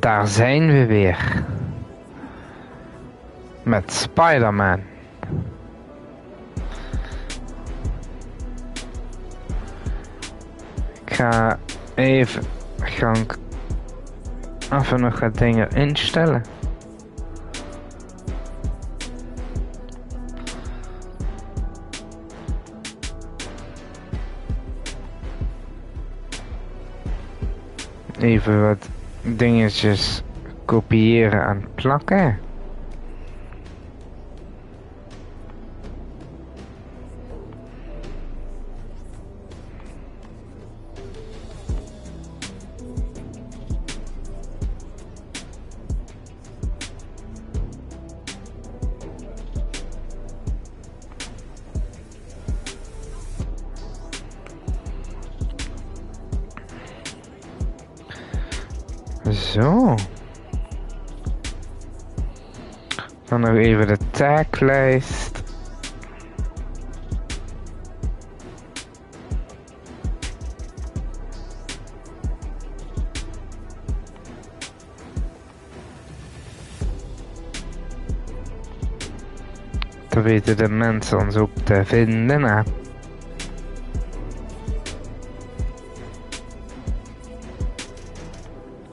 Daar zijn we weer. Met Spider-Man. Ik ga even nog wat dingen instellen. Even wat dingetjes kopiëren en plakken. Zo. Dan nog even de taaklijst. Dan weten de mensen ons ook te vinden, hè.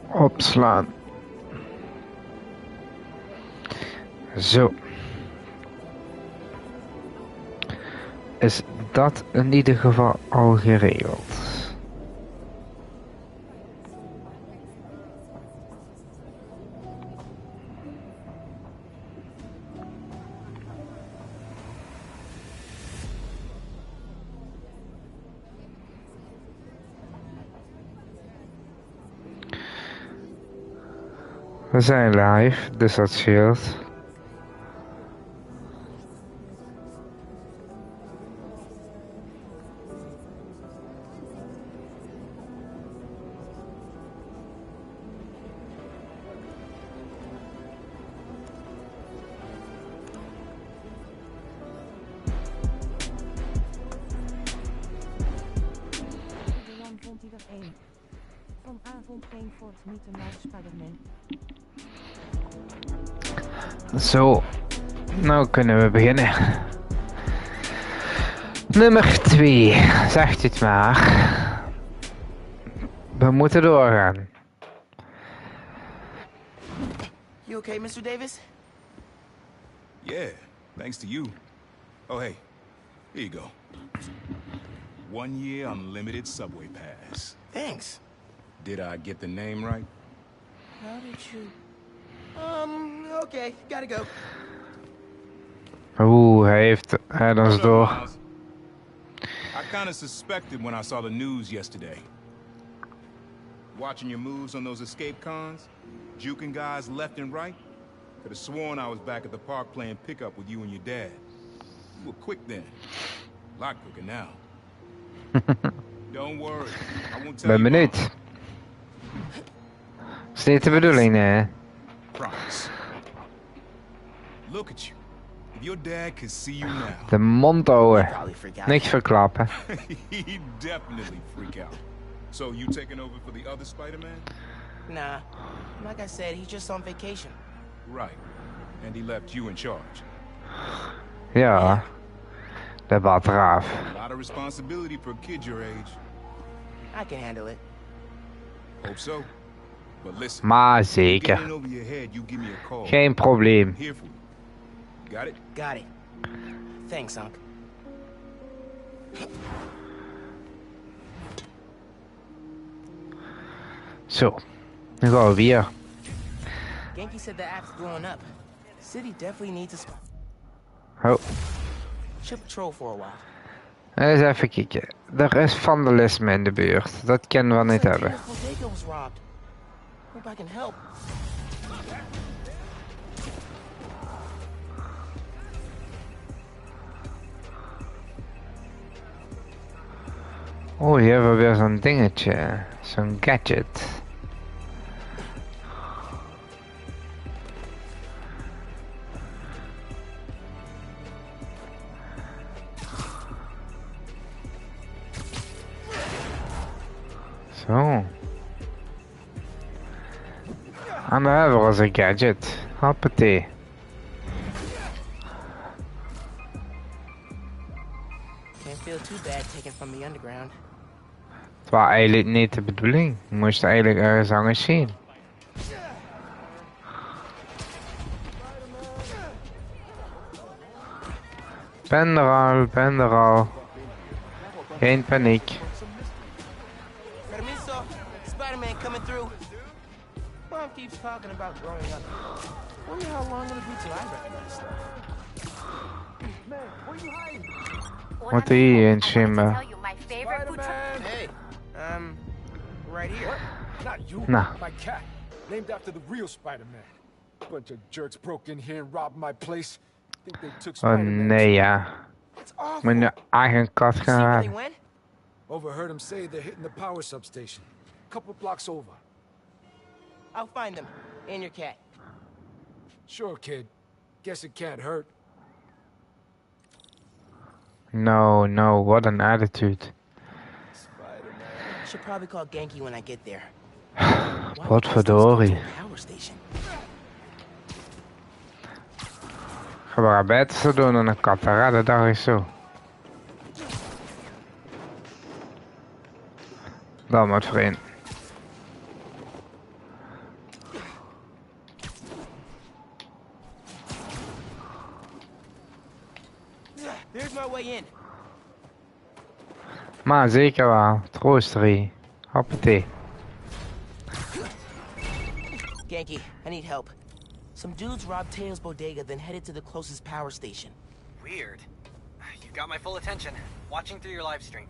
Opslaan. Zo. Is dat in ieder geval al geregeld? We zijn live, dus dat scheelt. Vanavond geen Fort Meeten naar Spider-Man. Zo, nou kunnen we beginnen. Nummer 2, zegt het maar. We moeten doorgaan. You okay, Mr. Davis? Yeah, thanks to you. Oh, hey, here you go. 1 year unlimited subway pass. Thanks. Did I get the name right? How did you... okay, gotta go. Oeh, hij heeft ons door. Miles. I kinda suspected when I saw the news yesterday. Watching your moves on those escape cons, juking guys left and right. Could have sworn I was back at the park playing pickup with you and your dad. You were quick then. A lot quicker now. Don't worry, I won't tell Ben you. benieuwd. Is dit de bedoeling, hè? Promise. Look at you. If your dad could see you now, De mond houden. Probably freak out. Niks verklappen. he'd definitely freak out. So you taking over for the other Spider-Man? Nah, like I said, he's just on vacation. Right. And he left you in charge. Ja. De batraaf. A lot of responsibility for a kid your age. I can handle it. Hope so. But listen. Maar Get zeker. in over your head, you give me a call. Geen probleem. I'm here for you. Got it? Got it. Thanks, Unc. Zo. Nu gaan we weer. Genki said the app's blowing up. The city definitely needs a spot. Oh. Should patrol for a while. Eens even kijken. Er is vandalisme in de buurt. Dat kunnen we niet hebben. Bodega was robbed. Hope I can help. Oh, hier hebben we weer zo'n dingetje. Zo'n gadget. Zo. En daar hebben we onze gadget. Hoppatee. Can't feel too bad taken from the underground. Het was eigenlijk niet de bedoeling. We moesten eigenlijk ergens anders zien. Ben er al. Geen paniek. Permiso, Spider-Man coming through. Mom keeps talking about growing up. Wonder how long it'll be till I recognize stuff. Wat doe je hier in Shimba? Hey, right here. Not you, Nah. my cat. Named after the real Spider-Man. Bunch of jerks broke in here and robbed my place. Think they took Oh Spider-Man. nee ja. It's awful. Moet je eigen kat See gaan where halen. they went? Overheard them say they're hitting the power substation. Couple blocks over. I'll find them. And your cat. Sure, kid. Guess it can't hurt. No, what an attitude. I should probably call Genki when I get there. Wat verdorie. Power station. Ga maar beter doen dan een kat te redden, dat is zo. Dan maar vriend. There's my way in. Maar zeker wel. Troosterie. Hoppatee. Genki, I need help. Some dudes robbed Teo's bodega, then headed to the closest power station. Weird. You got my full attention. Watching through your live stream.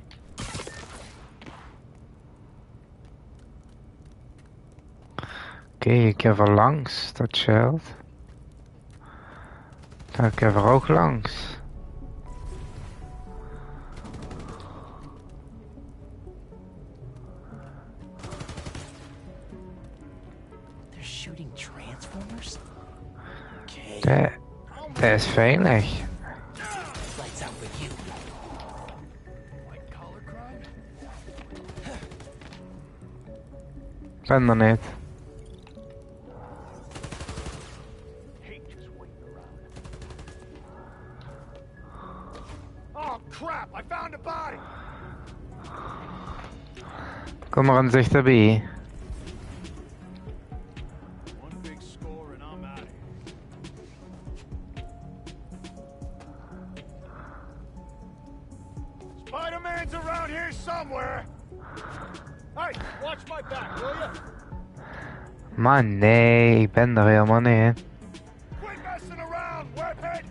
Oké, ik even langs, dat shield. Dan ik even ook langs. They're shooting transformers? Okay. Dat is veilig. Lights out for you. Ben er niet. Oh, crap! I found a body! Kom maar een dichterbij. One big score and I'm out of here. Spider-Man's around here somewhere! Hey, watch my back, will ya? Maar nee, ik ben er helemaal niet. Quit messing around, webhead!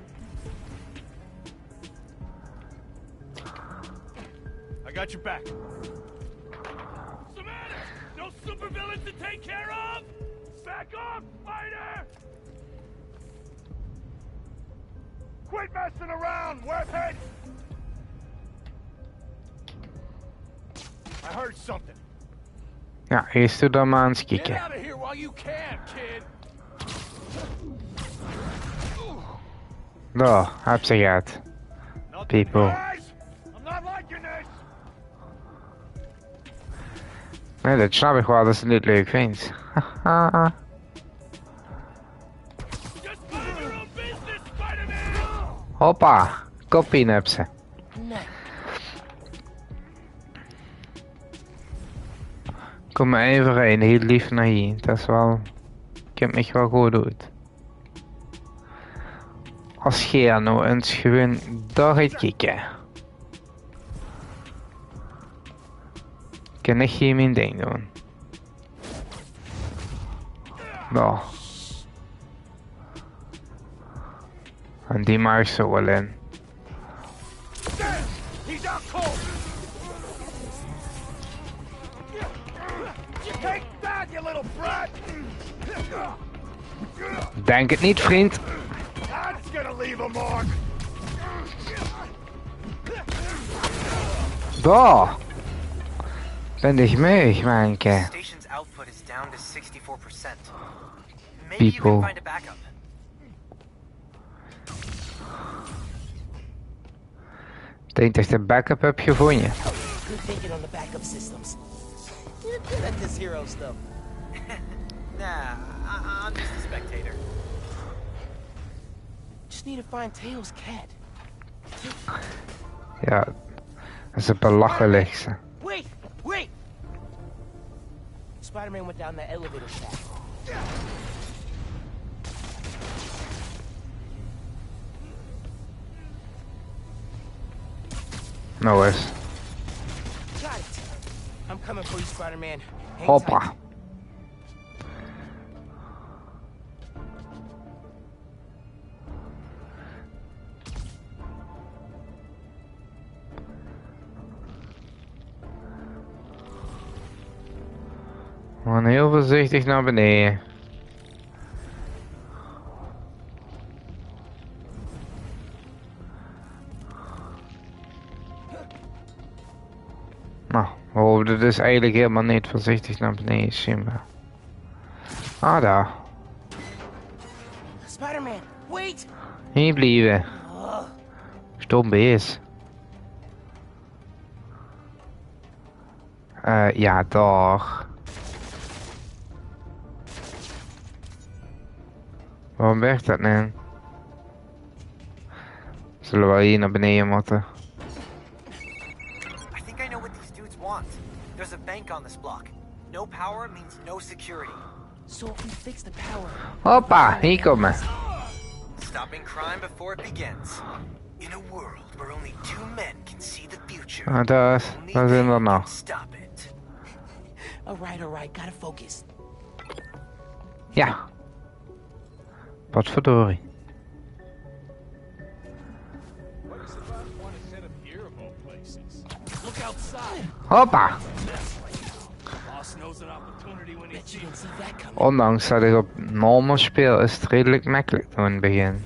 I got your back. Samantha! No supervillains to take care of! Back off, Spider! Quit messing around, webhead! I heard something. Ja, eerst doe dan maar eens Get kijken. out of here while you can, kid! Daar, heb ze gehad. People. Guys, I'm not liking this! Nee, dat snap ik wel dat ze dit leuk vindt. Haha. Just mind your own business, Spider-Man! Hoppa, kopie heb ze. Nee. Kom maar even heen, heel lief naar hier. Dat is wel... Ik heb me wel goed uit. Als je nou eens gewoon daar gaat kijken. Kan ik hier mijn ding doen. Daar. En die mag ik zo wel in. He's out cold! Take that, you little brat! Denk het niet, vriend. That's gonna leave a mark! Daar. Ben ik mee, manke. Station's output is down to 64%. Maybe you People. can find a backup. Ik denk dat je de backup hebt gevonden. Good thinking on the backup systems. You're good at this hero stuff. Nah, I'm just a spectator. Just need to find Tails' cat. Ja, dat is het belachelijkste. Wait! Wait! Spider-Man went down that elevator shaft. Nou eens. Got it. I'm coming for you, Spider-Man. Hang Hoppa. tight. We gaan heel voorzichtig naar beneden. Nou, we hoefden dus eigenlijk helemaal niet voorzichtig naar beneden zien. Ah, daar. Spider-Man, wait! Hier blijven. Stom beest. Ja, daar. Waarom werkt dat nou? Zullen we hier naar beneden moeten? I think I know what these dudes want. There's a bank on this block. No power means no security. So if we fix the power... Hoppa, hier komen. Stopping crime before it begins. In a world where only two men can see the future. Ah, daar zijn we can nog. All stop it. right, gotta focus. Ja. Wat verdorie. Look outside. Hoppa. Boss knows an opportunity when he Bet you sees didn't see that coming. Ondanks dat ik op normal speel, is het redelijk makkelijk in het begin.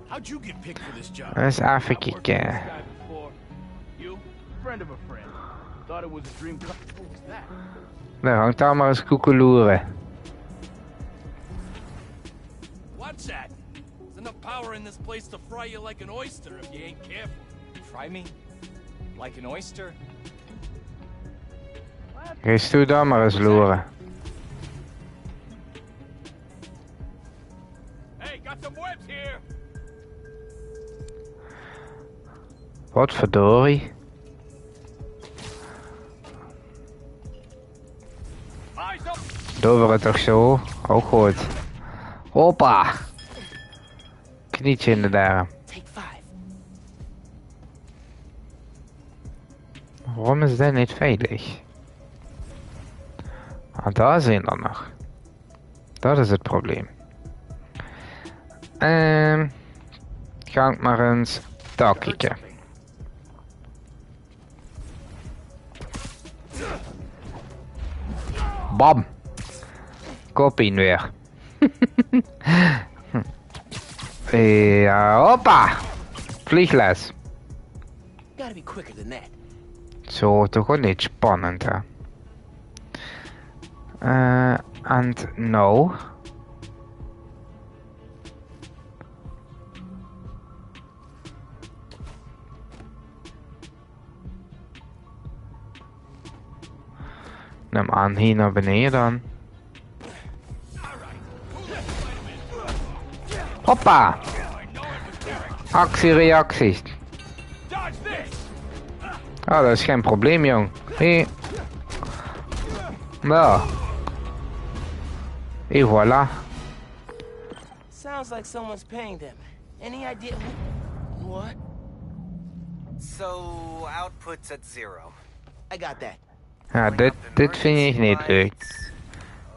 How'd you get picked for this job? Dus even kijken. You? Friend of a friend. Thought it was a dream come. What was that? Daar hangt daar maar eens koekeloeren. Watch that. There's enough power in this place to fry you like an oyster if you ain't careful. Fry me? Like an oyster? Geef toe daar maar eens loeren. Hey, got some webs here. Wat verdorie. Eyes up. Doen we het toch zo? Ook goed. Hoppa. Knietje in de darm. Take 5. Waarom is dat niet veilig? Ah, daar zijn er nog. Dat is het probleem. Ga ik maar eens daar kijken. Bam! Kopie weer. Ja, hoppa! Vliegles. Gotta be quicker than that. Zo, toch wel niet spannend, hè? And no. Neem aan hier naar beneden dan. Hoppa! Actie-reactie. Oh, dat is geen probleem, jong. Hier. Nou. Et voilà. Sounds like someone's paying them. Any idea who... What? So, output's at 0. I got that. Ja, dit vind ik niet leuk.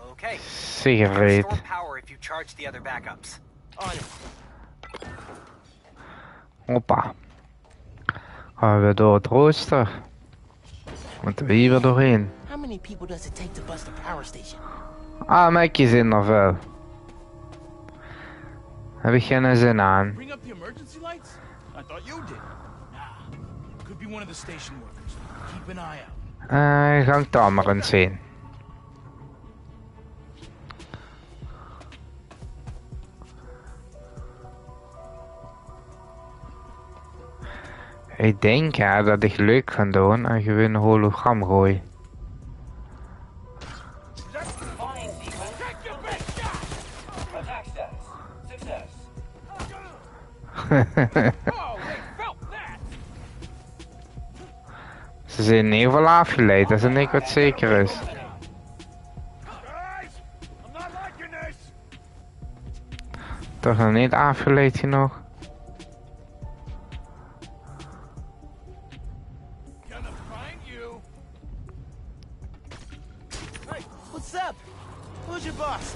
Okay. Sigaret. Restore power if you charge the other backups. On it. Hoppa. Gaan we door het rooster. Moeten we hier weer doorheen. How many people does it take to bust a power station? Ah, mekjes in er veel. Heb ik geen zin aan. Bring up the emergency lights? I thought you did. Nah. Could be one of the station workers. Keep an eye out. Ga ik daar maar eens heen. Ik denk ja, dat ik leuk ga doen en gewoon een hologram gooi. Ze zijn in ieder geval afgeleid, dat is een ding wat zeker is. Toch nog niet afgeleid genoeg. Hey, what's up? Who's your boss?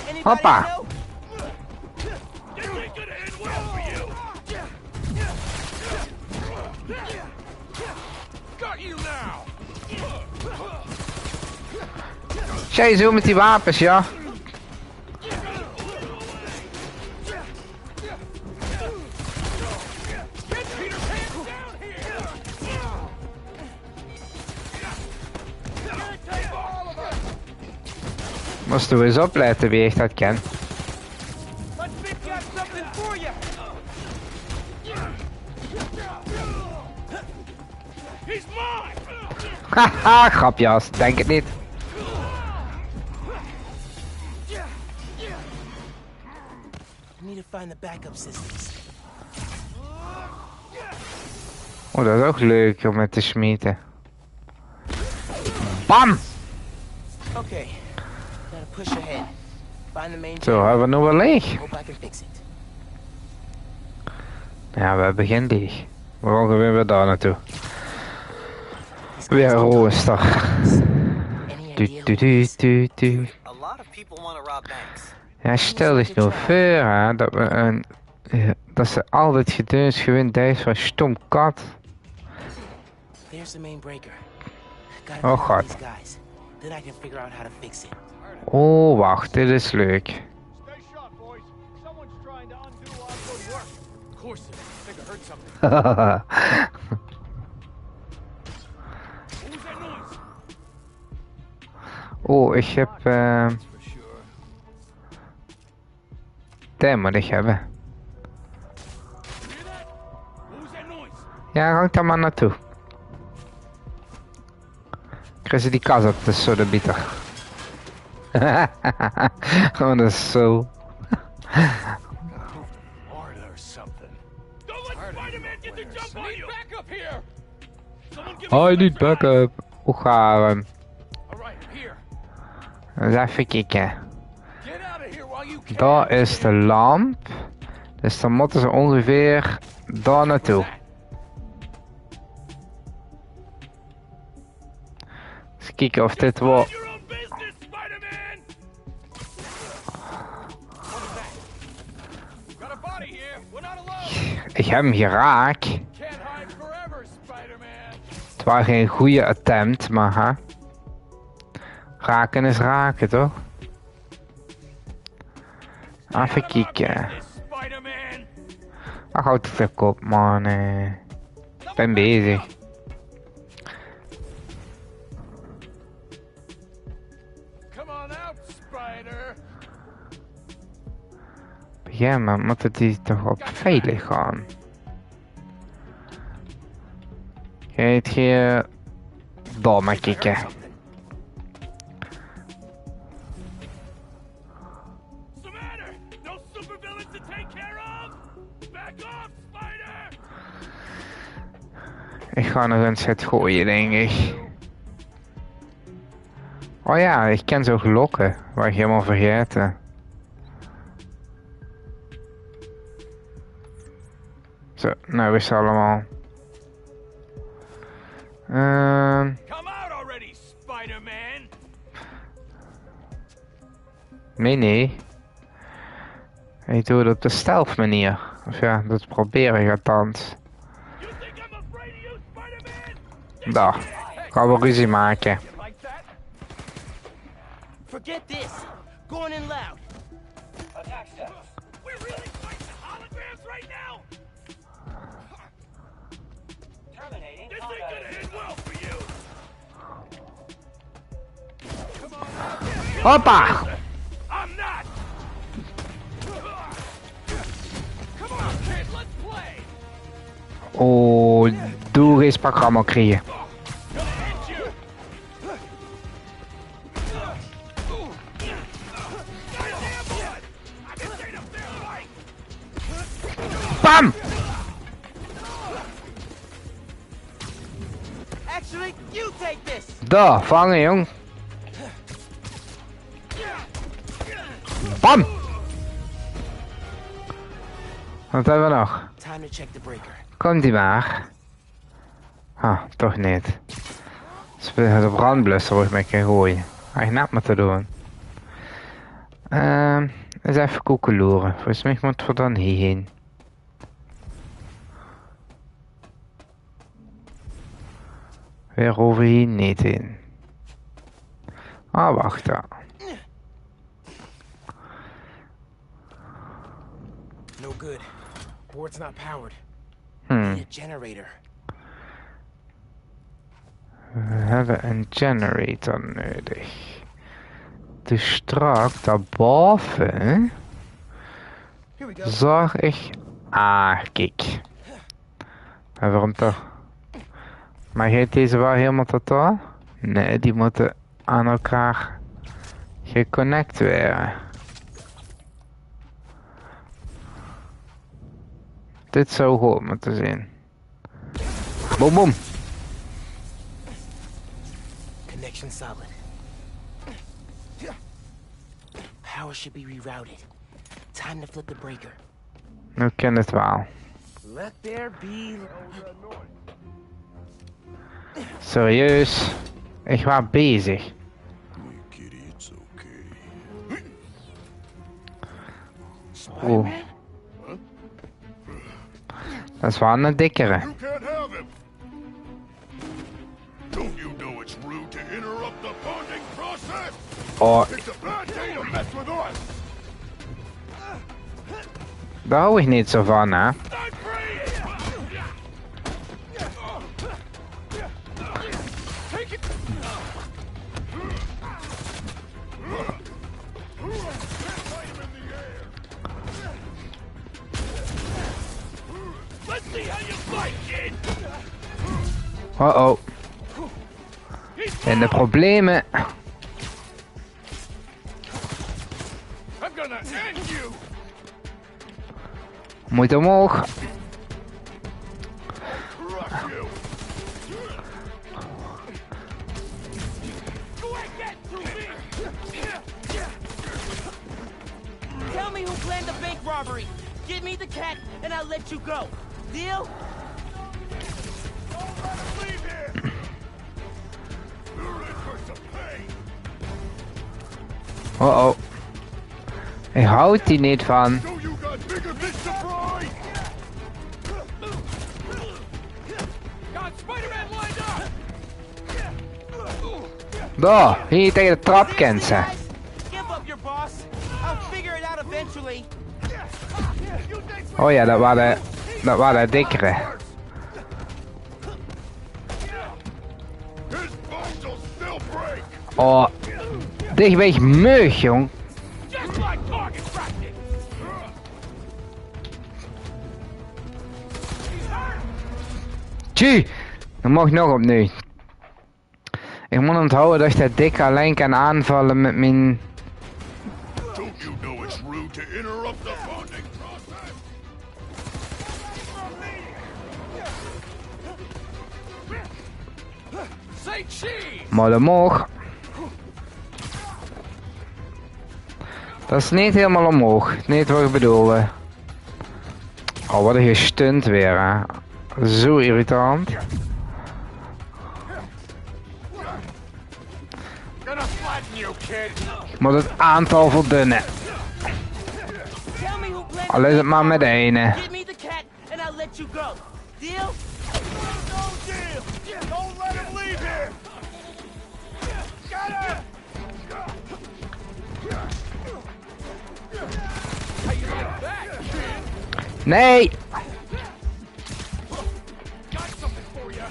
Anybody Hoppa. you know? Got you now! Jij zo met die wapens, ja. Moest u eens opletten wie echt dat kent. Let's think got something for you. He's mine. Haha, grapjas, denk het niet. We need to find the backup systems. Oh, dat is ook leuk om met te smieten. Bam! Okay. Gotta push ahead. Find the main Zo, hebben we nu wel leeg. Hope I can fix it. Ja, we hebben geen leeg. We gaan weer daar naartoe. Weer rooster. Any Du, idea du, who it du, is? du, du. A lot of people want to rob banks. Ja, stel je nou voor hè, dat we een... dat ze altijd gedeuns gewint deze van stom kat. There's the main breaker. Gotta Oh, find God. these guys. Then I can figure out how to fix it. Oh, wacht, dit is leuk. Stay sharp, boys. Someone's trying to undo our good work. Of course it is. I think I heard something. What was that noise? Oh, ik heb... For sure. Die moet ik hebben. Hear that? What was that noise? Ja, gang daar maar naartoe. Krijg je die kas op, dat is zo de bieter. Oh, dat is zo... Florida or something. Don't let Spider-Man get the jump on you! Back up here! Someone give Oh, niet backup. Hoe gaan we? Alright, here. Eens even kijken. Get out of here while you can. Daar is de lamp. Dus dan moeten ze ongeveer daar naartoe. Eens kijken of dit wel... Your own business, Spider-Man! Got a body here. We're not alone. Ik heb hem geraakt. Can't hide forever, Spider-Man. Het was geen goede attempt, maar hè. Raken is raken, toch? Even kijken. Spider-Man! Ach, houd het ook op, man. Ik ben bezig. Come on out, Spider! Ja, maar moeten die toch op veilig gaan? Gaat je daar maar kijken. What's the matter? No supervillains to take care of? Back off, Spider! Ik ga nog eens het gooien, denk ik. Oh ja, ik ken zo lokken. Waar ik helemaal vergeten. Zo, nou is het allemaal. Come out already, Spider-Man! Nee. Ik doe het op de stealth manier. Of ja, dat probeer ik althans. You think I'm afraid of you, Spider-Man? Daar, gaan we ruzie maken. You like that? Forget this. Going in loud. We're really fighting holograms right now? This ain't gonna end well for you! Hoppa! I'm not! Come on, kid, let's play! Oh, doe eens programma creëren. Gonna end you! Goddamn blood! This ain't a fair fight! Bam! Actually, you take this. Daar, vangen jong. Bam! Wat hebben we nog? Time to check the breaker. Komt ie maar. Ah, toch niet. Speel de brandblusser wordt mee kunnen gooien. Hij net maar te doen. Eens even koekeloeren. Volgens mij moeten we dan hierheen. Weer over hier niet heen. Ah, wacht daar. No good. Board's not powered. Hmm. Need a generator. We hebben een generator nodig. Dus straks daarboven Here we go. zag ik... Ah, kijk. En waarom toch? Maar gaat deze wel helemaal totaal? Nee, die moeten aan elkaar geconnect worden. Dit zou goed moeten zijn. Boom, boom. Connection solid. Power should be rerouted. Time to flip the breaker. Nu ken het wel. Let there be. Serieus? Ik was bezig. Hey, kitty, it's okay. Oeh. Dat is wel een dikkere. You can't have him. Don't you know it's rude to interrupt the bonding process? Oh, It's a bad day to mess with us. daar hou ik niet zo van, hè. I'm free. Take it. Let's see how you fight, kid. Oh. En de problemen. I'm gonna end you. Moet omhoog. Crush you. Go and get to me. Tell me who planned the bank robbery. Give me the cat, and I'll let you go. Deal? Don't let him leave here. You're in for some pain. Oh. Ik houd die niet van. So you got bigger fish to fry. Got Spider-Man lined up. Daar, hier tegen de trap kent ze. Guys, give up your boss. I'll figure it out eventually. Oh ja, dat waren de dikkere. His bones will still break. Oh, dichtweg meug, jong. Just like target practice. Tjie, dat mag nog opnieuw. Ik moet onthouden dat ik dat dik alleen kan aanvallen met mijn... Don't you know it's rude to interrupt the bonding process? Say cheese. Maar dat mag. Dat is niet helemaal omhoog. Niet wat ik bedoelde. Oh, wat een gestunt weer, hè. Zo irritant. Gonna flatten you, kid. Moet het aantal verdunnen. Tell me who planned Al is het maar met de ene. Give me the cat, and I'll let you go. Deal? No deal. Don't let him leave here. Get him. How you like that, kid? Nee! Got something for you.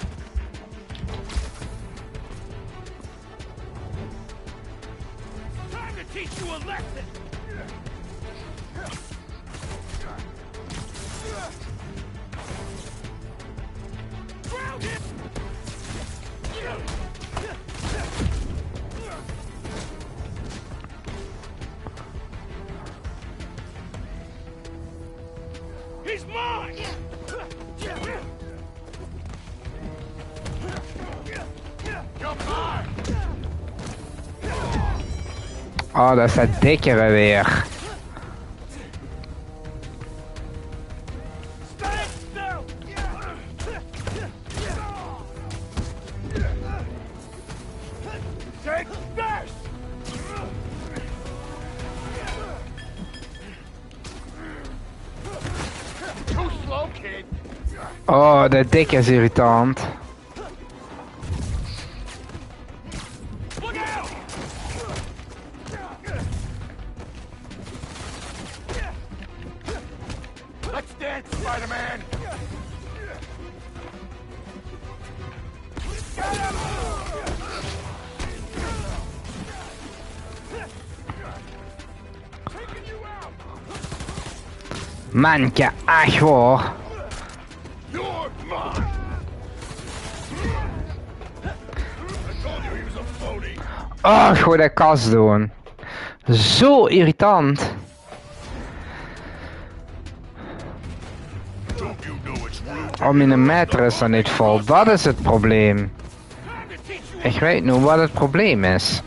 Time to teach you a lesson. Ground him. He's Oh, dat is dat dikkere weer. Oh, dat dikke is irritant. Let's dance, Spider-Man! Manneke, echt hoor. You're mine! I told you he was a phony! Oh, gooi dat kast doen. Zo irritant. Oh, mijn meter is er niet vol. Dat is het probleem. Ik weet nu wat het probleem is.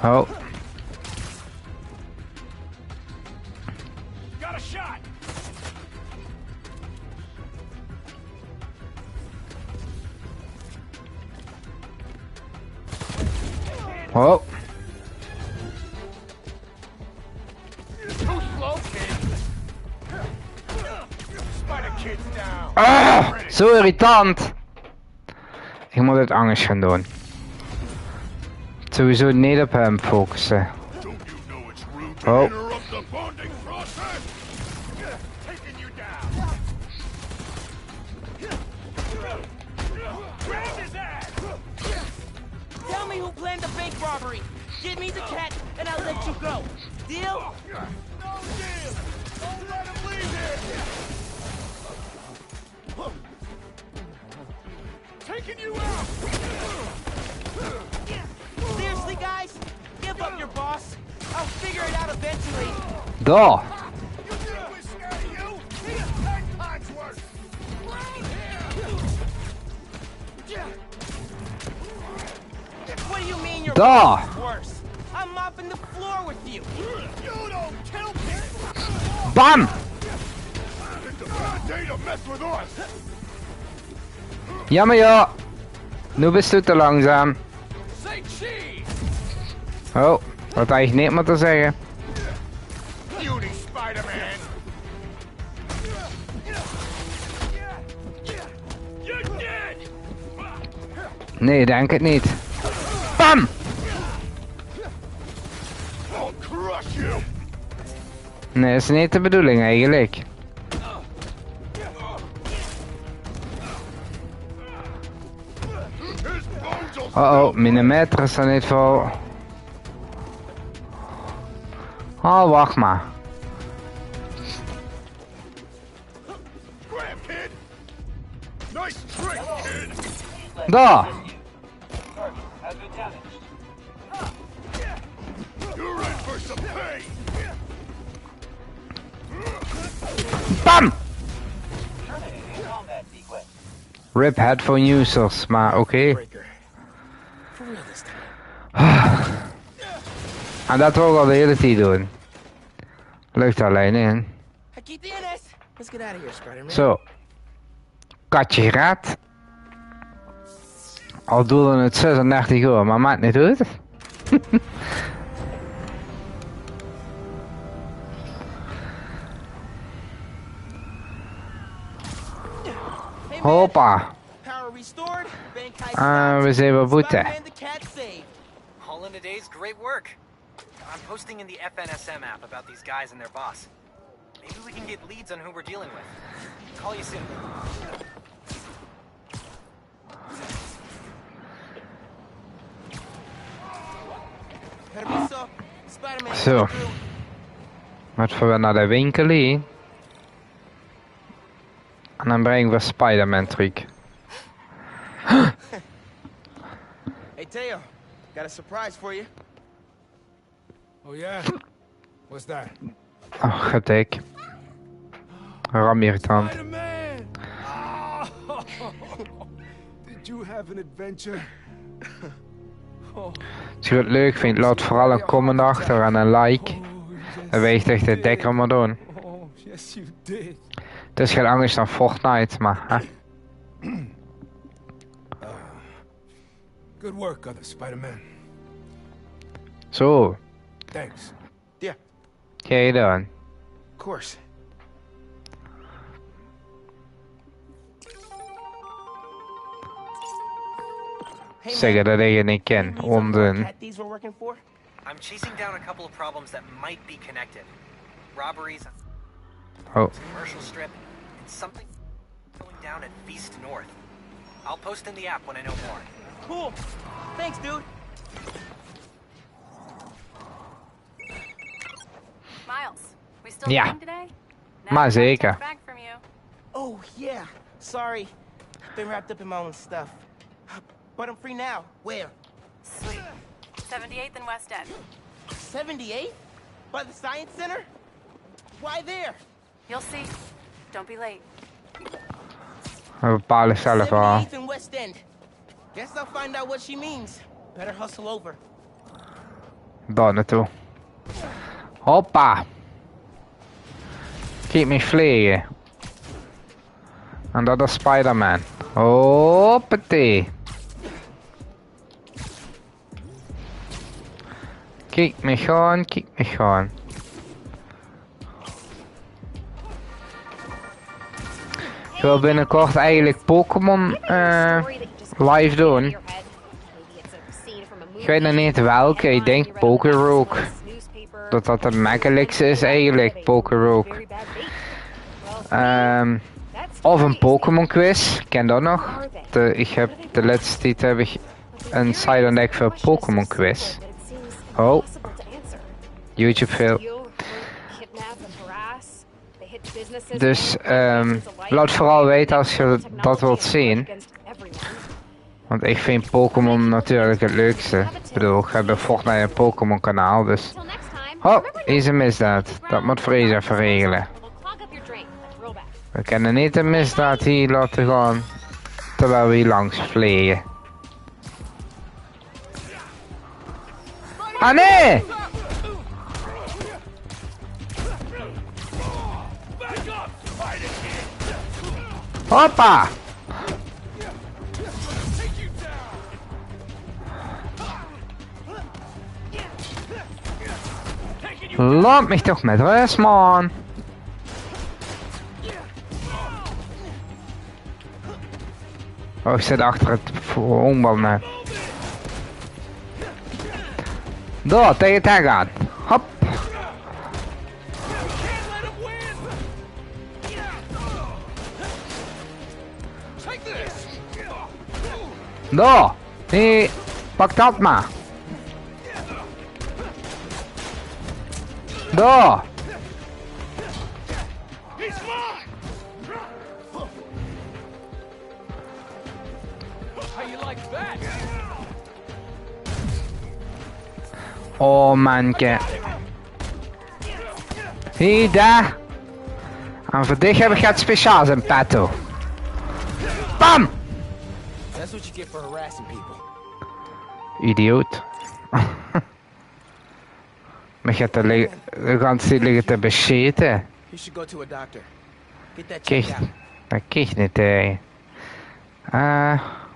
Oh. Got a shot! Oh. Too slow, kid! Spider Kid's down! Ah, zo irritant. Ik moet het anders gaan doen. Sowieso niet op hem focussen. Don't you know it's rude to Oh. interrupt the bonding process? Taking you down! Grab his ass! Tell me who planned the bank robbery. Give me the cat, and I'll let you go. Deal? No deal! Don't let him leave here! Taking you out! Seriously, guys? Give up your boss. I'll figure it out eventually. Daar. You think we're scared of you? He's 10 times worse! Round here! What do you mean you're Daar. worse? I'm mopping the floor with you. You don't kill people! Bam. It's a bad day to mess with us! Jammer ja. Nu bist u te langzaam. Say cheese! Oh, wat had ik niet moeten zeggen. Beauty, Spider-Man! You're dead! Nee, denk het niet. Bam! I'll crush you! Nee, dat is niet de bedoeling eigenlijk. His bones will Oh, mijn meter is er niet vol. Oh, wacht maar. grab, kid! Nice trick, kid! Daar. You're in for some pain! Bam! Rip headphone users, maar oké. For real this time. En dat wil ik al de hele tijd doen. Lukt alleen in. Aquí tienes. Let's get out of here, Spider-Man. Zo. Katje gered. Al duurde het 36 uur, maar maakt niet uit. Hey, man. Hoppa. Power restored. Bank heist We zijn weer boete. Spider-Man the cat saved. All in a day's great work. I'm posting in the FNSM app about these guys and their boss. Maybe we can get leads on who we're dealing with. Call you soon. Better be so. Spider-Man Zo. coming through. Wat voor we naar de winkel hier. En dan brengen we Spider-Man terug. Hey, Teo. Got a surprise for you. Oh, yeah? What's that? Oh, getek. Ramirritant. Spider-Man! Oh, did you have an adventure? Oh, Als je het leuk vindt, laat vooral een comment achter en een like. En weegt echt de dekker maar doen. oh, yes, you did. Het is geen anders dan Fortnite, maar hè. Good work, other Spider-Man. Zo, Thanks. Yeah, ga je dan? of course. Hey, Zeggen dat je niet ken, any leads on who our onzin. cat thieves were working for? I'm chasing down a couple of problems that might be connected. Robberies, Oh, commercial strip, and something going down at Feast North. I'll post in the app when I know more. Cool. Thanks, dude. Miles, we still Ja. playing today? Maar Now I zeker. checked back from you. Oh, yeah. Sorry. Been wrapped up in my own stuff. But I'm free now. Where? Sweet. 78th and West End. 78? By the Science Center? Why there? You'll see. Don't be late. we bepalen zelf al. 78th and West End. Guess I'll find out what she means. Better hustle over. Daar naartoe. Hoppa. Kijk me vliegen. En dat is Spider-Man. Hoppatee. Kijk me gaan, kijk me gaan. Ik wil binnenkort eigenlijk Pokémon live doen. Ik weet nog niet welke, ik denk Pokérogue. Dat de makkelijkste is eigenlijk, Pokérogue. Of een Pokémon quiz, ik ken dat nog. Ik heb de laatste tijd heb ik een side ontdekt voor Pokémon quiz. Oh, YouTube veel. Dus laat vooral weten als je dat wilt zien. Want ik vind Pokémon natuurlijk het leukste. Ik bedoel, ik heb bij Fortnite een Pokémon kanaal, dus... Oh, hier is een misdaad. Dat moet Freeze even regelen. We kunnen niet een misdaad hier laten gaan, terwijl we hier langs vliegen. Ah nee! Hoppa! Laat mich toch met rust, man! Oh, ik zit achter het honkbalnet. Door, tegen het hek aan. Hop! Door! Nee, pak dat maar. Door! Oh man, hier, daar. En voor dich heb ik het speciaals in petto. Bam! That's what you get for harassing people. Idioot. Maar je gaat de ganse liggen te bescheten. You should go to a doctor. Get that Kijk, checked out. dat kijk niet tegen.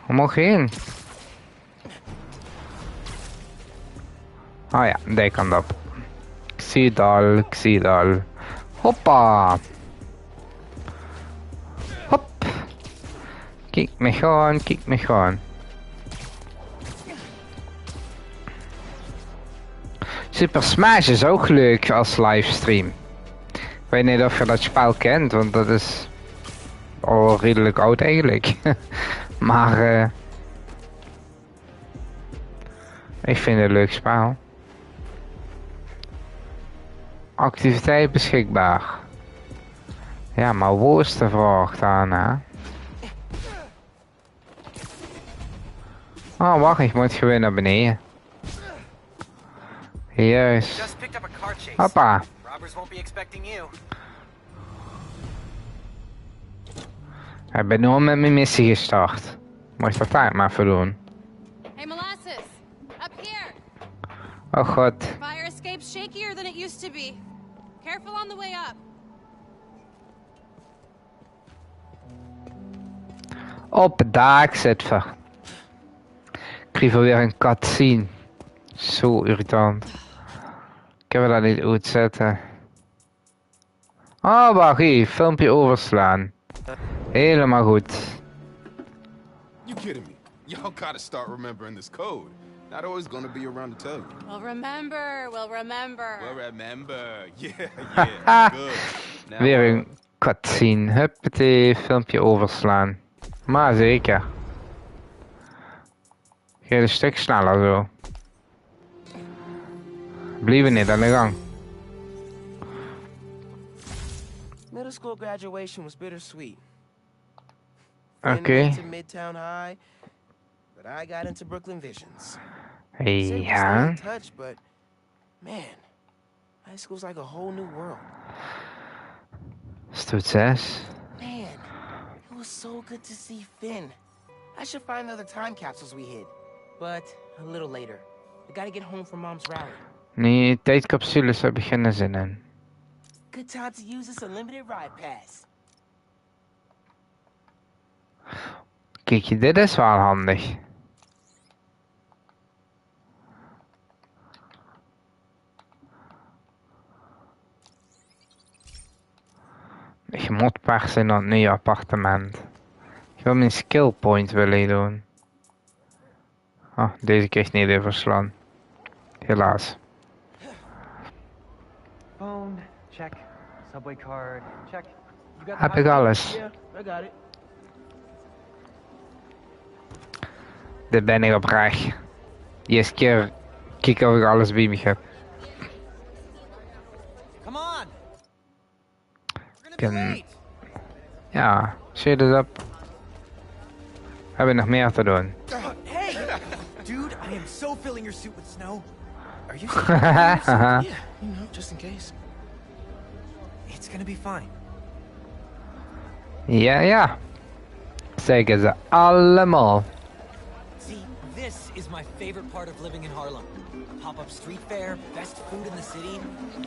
Hoe mag je heen? Oh ja, die kant op. Ik zie het al. Hoppa! Hop! Kijk me gaan. Super Smash is ook leuk als livestream. weet niet of je dat spel kent, want dat is al redelijk oud eigenlijk. Maar ik vind het een leuk spel. Activiteit beschikbaar. Ja, maar waar is de vraag dan, hè? Oh, wacht, ik moet gewoon naar beneden. Juist. Just picked up a car chase. Hoppa. Robbers won't be expecting you. Ik ben nu al met mijn missie gestart. Moet ik dat maar even doen. Hey, Molasses! Up here! Oh god. Fire escape's shakier than it used to be. Careful on the way up. Op het dak zit we. Ik kreeg weer een cutscene. Zo irritant. Ik heb dat niet uitzetten. Oh, wacht hier. Filmpje overslaan. Helemaal goed. You kidding me? Y'all gotta start remembering this code. Not always gonna be around to tell you. We'll remember. Well, remember. Yeah, good. Now, Weer een cutscene. Huppatee, filmpje overslaan. Maar zeker. Ga een stuk sneller zo. Blijven niet aan de gang. Middle school graduation was bittersweet. Oké. To Midtown High, but I got into Brooklyn Visions. Hey, Said we stay ja. in touch, but man, high school's like a whole new world. Stoet 6. Man, it was so good to see Finn. I should find the other time capsules we hid, but a little later. We gotta get home from Mom's rally. Nee, tijdcapsules heb ik geen zin in. Good time to use this unlimited ride pass. Kijk, dit is wel handig. Ik moet per se naar het nieuwe appartement. Ik wil mijn skill point willen doen. Oh, deze kreeg niet even verslaan. Helaas. Phone, check. Subway card, check. You got the Heb ik alles. Yeah, I got it. Dit ben ik oprecht. Eerste keer kijken of ik alles bij me heb. Come on! We're gonna be Can- late! Ja, shit it up. We hebben nog meer te doen. Hey! Dude, I am so filling your suit with snow. Are you Haha. Yeah, you know, just in case. It's gonna be fine. Ja, ja. Zeggen ze allemaal. See, this is my favorite part of living in Harlem. Pop-up street fair, best food in the city.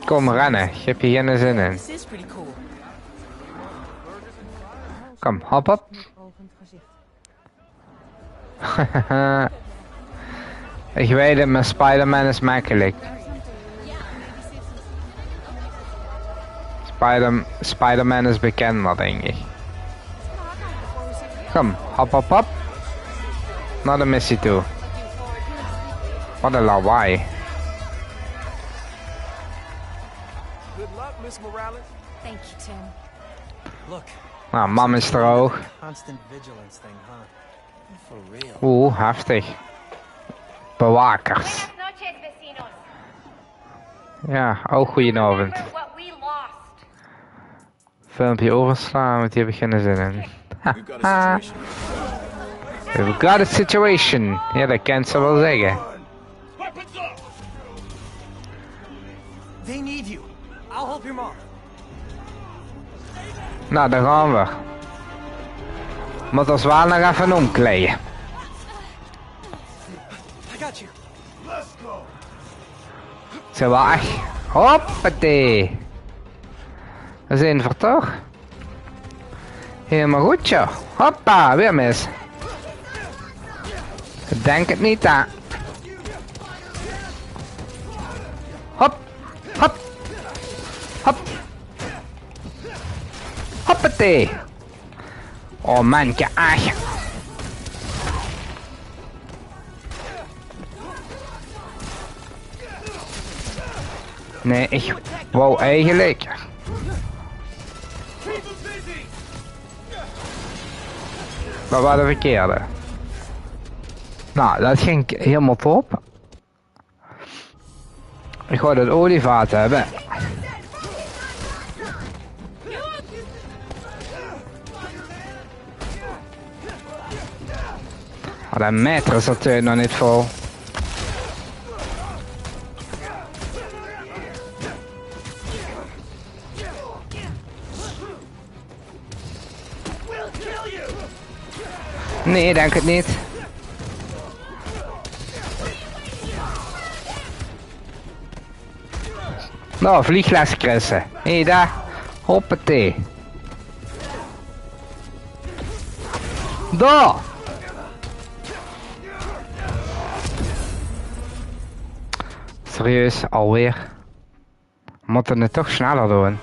Kom rennen, ik heb hier geen zin in. This is pretty cool. Kom, hop op. Ogend gezicht. Ik weet het, maar Spider-Man is makkelijk. Spider-Man is bekender, denk ik. Kom, hop hop hop. Naar de missie toe. Wat een lawaai. Good luck, Miss Morales. Thank you, Tim. Look, Nou, mam is er ook. constant vigilance thing, huh? For real. Oeh, heftig. Bewakers. noches, vecinos. Ja, ook goedenavond. What we lost. Filmpje overslaan, want hier heb ik geen zin in. we've got a situation. We've got a situation. Ja, dat kan ze wel zeggen. They need you. I'll help your mom. Nou, daar gaan we. Moet ons wel nog even omkleden. I got you. Zo wacht. Hoppatee. We zijn er toch? Helemaal goed, joh. Hoppa, weer mis. Ik denk het niet, hè. Hop, hop, hop. Hoppatee. Oh, mannetje, ach. Nee, ik wou eigenlijk Dat waren de verkeerde. Nou, dat ging helemaal top. Ik wou dat olievaat hebben. Oh, dat meter is natuurlijk nog niet vol. Nee, denk het niet. Nou, vliegles krissen. Hé, daar. Hoppatee. Daar. Serieus, alweer. We moeten het toch sneller doen.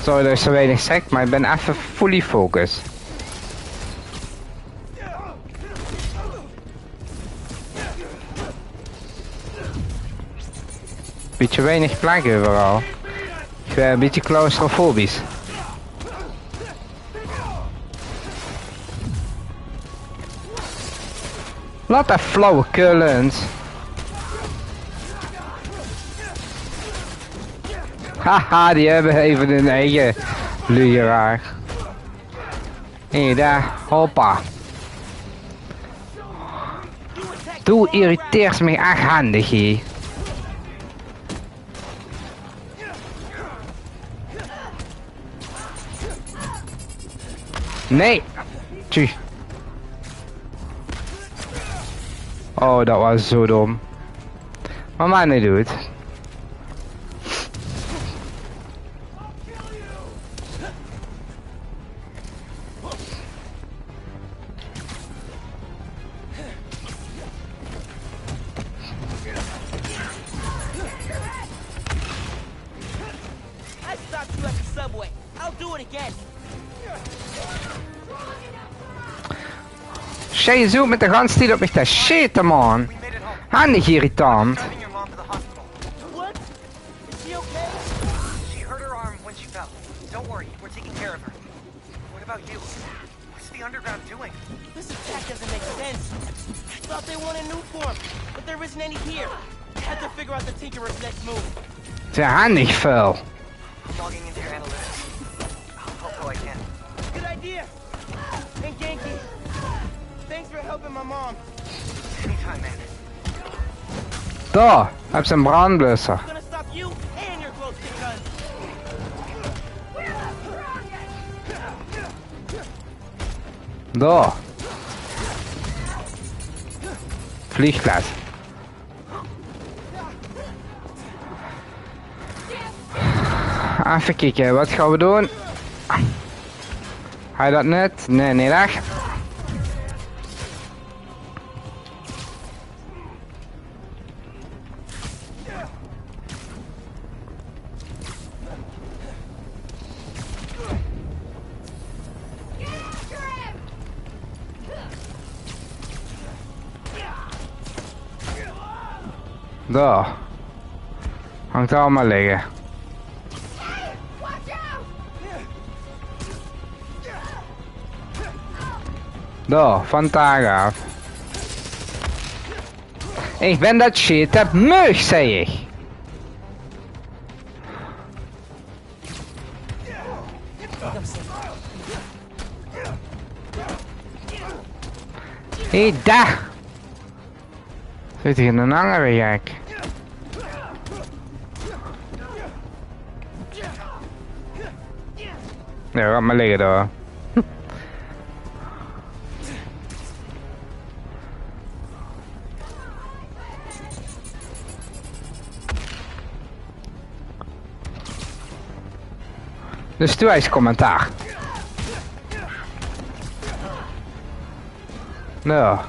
Sorry dat ik zo weinig zeg, maar ik ben even fully focused. Beetje weinig plek overal. Ik ben een beetje claustrofobisch. Laat dat flauwekul eens. Haha, die hebben even hun eigen lugeraar. Hé, daar, hoppa. Doe irriteert me echt handig hier. Nee! Tjie. Oh, dat was zo dom. Maar mij niet doet. Jij zoekt met de ganstiel op mij te shitten, man. Handig irritant. Ze handig vuil. Daar, heb ze een brandblusser. Daar. Vliegles. Even kijken, wat gaan we doen? Ga je dat net? Nee, niet echt. Daar. Hangt allemaal liggen. Daar, van taag af. Ik ben dat shit heb mug, zei ik. Hé, daar! Zit hier een andere gek? Nee, laat maar liggen daar. Dus doe eens commentaar. Nou.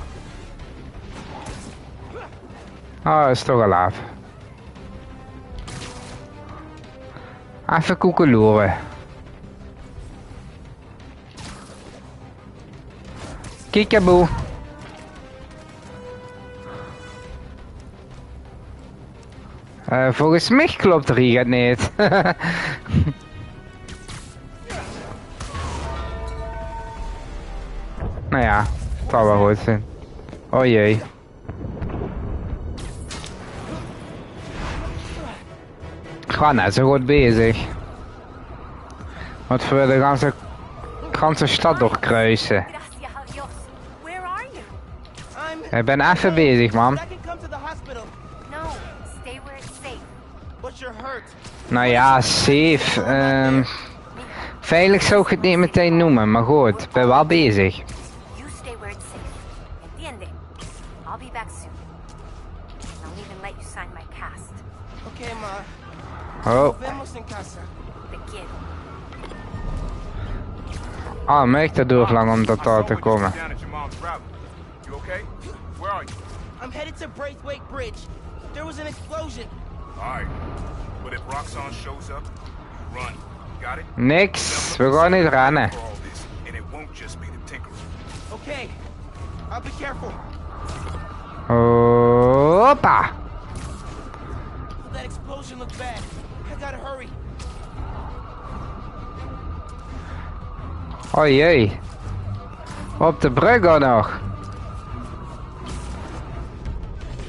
Oh, is toch al af. Even koekeloeren. Kiekeboe. Volgens mij klopt er hier niet. Nou ja, het zal wel goed zijn. Oh jee. Gewoon net zo goed bezig. Wat voor de ganse stad doorkruisen. Ik ben even bezig, man. Nou ja, safe. Veilig zou ik het niet meteen noemen, maar goed, ik ben wel bezig. Oh. Ah, maar echt te lang om tot daar te komen. I'm headed to Braithwaite Bridge. There was an explosion. Alright. But if Roxxon shows up, you run. Got it? Niks, we gaan niet rennen. And it won't just be the Tinkerer. Okay. I'll be careful. Hoppa! That explosion looks bad. I gotta hurry. Oh jee. Op de brug ook nog.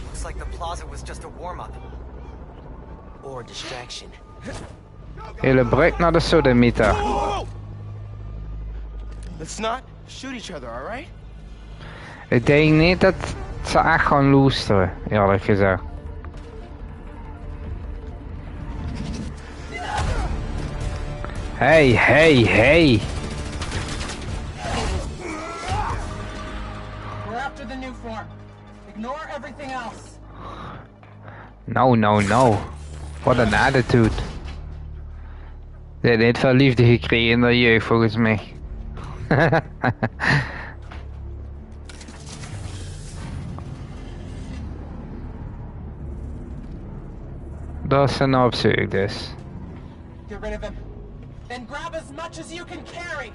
Looks like the plaza was just a warm-up. Or a distraction. Hele brug naar de sodemieter. Whoa! Let's not shoot each other, alright? Ik denk niet dat ze echt gaan loesteren, eerlijk gezegd. Hey, hey, hey. We're after the new form. Ignore everything else. No, no, no. Wat een attitude. Dit heeft veel liefde gekregen in de jeugd volgens mij. Dat is een opzoek dus. Get rid of him. Then grab as much as you can carry.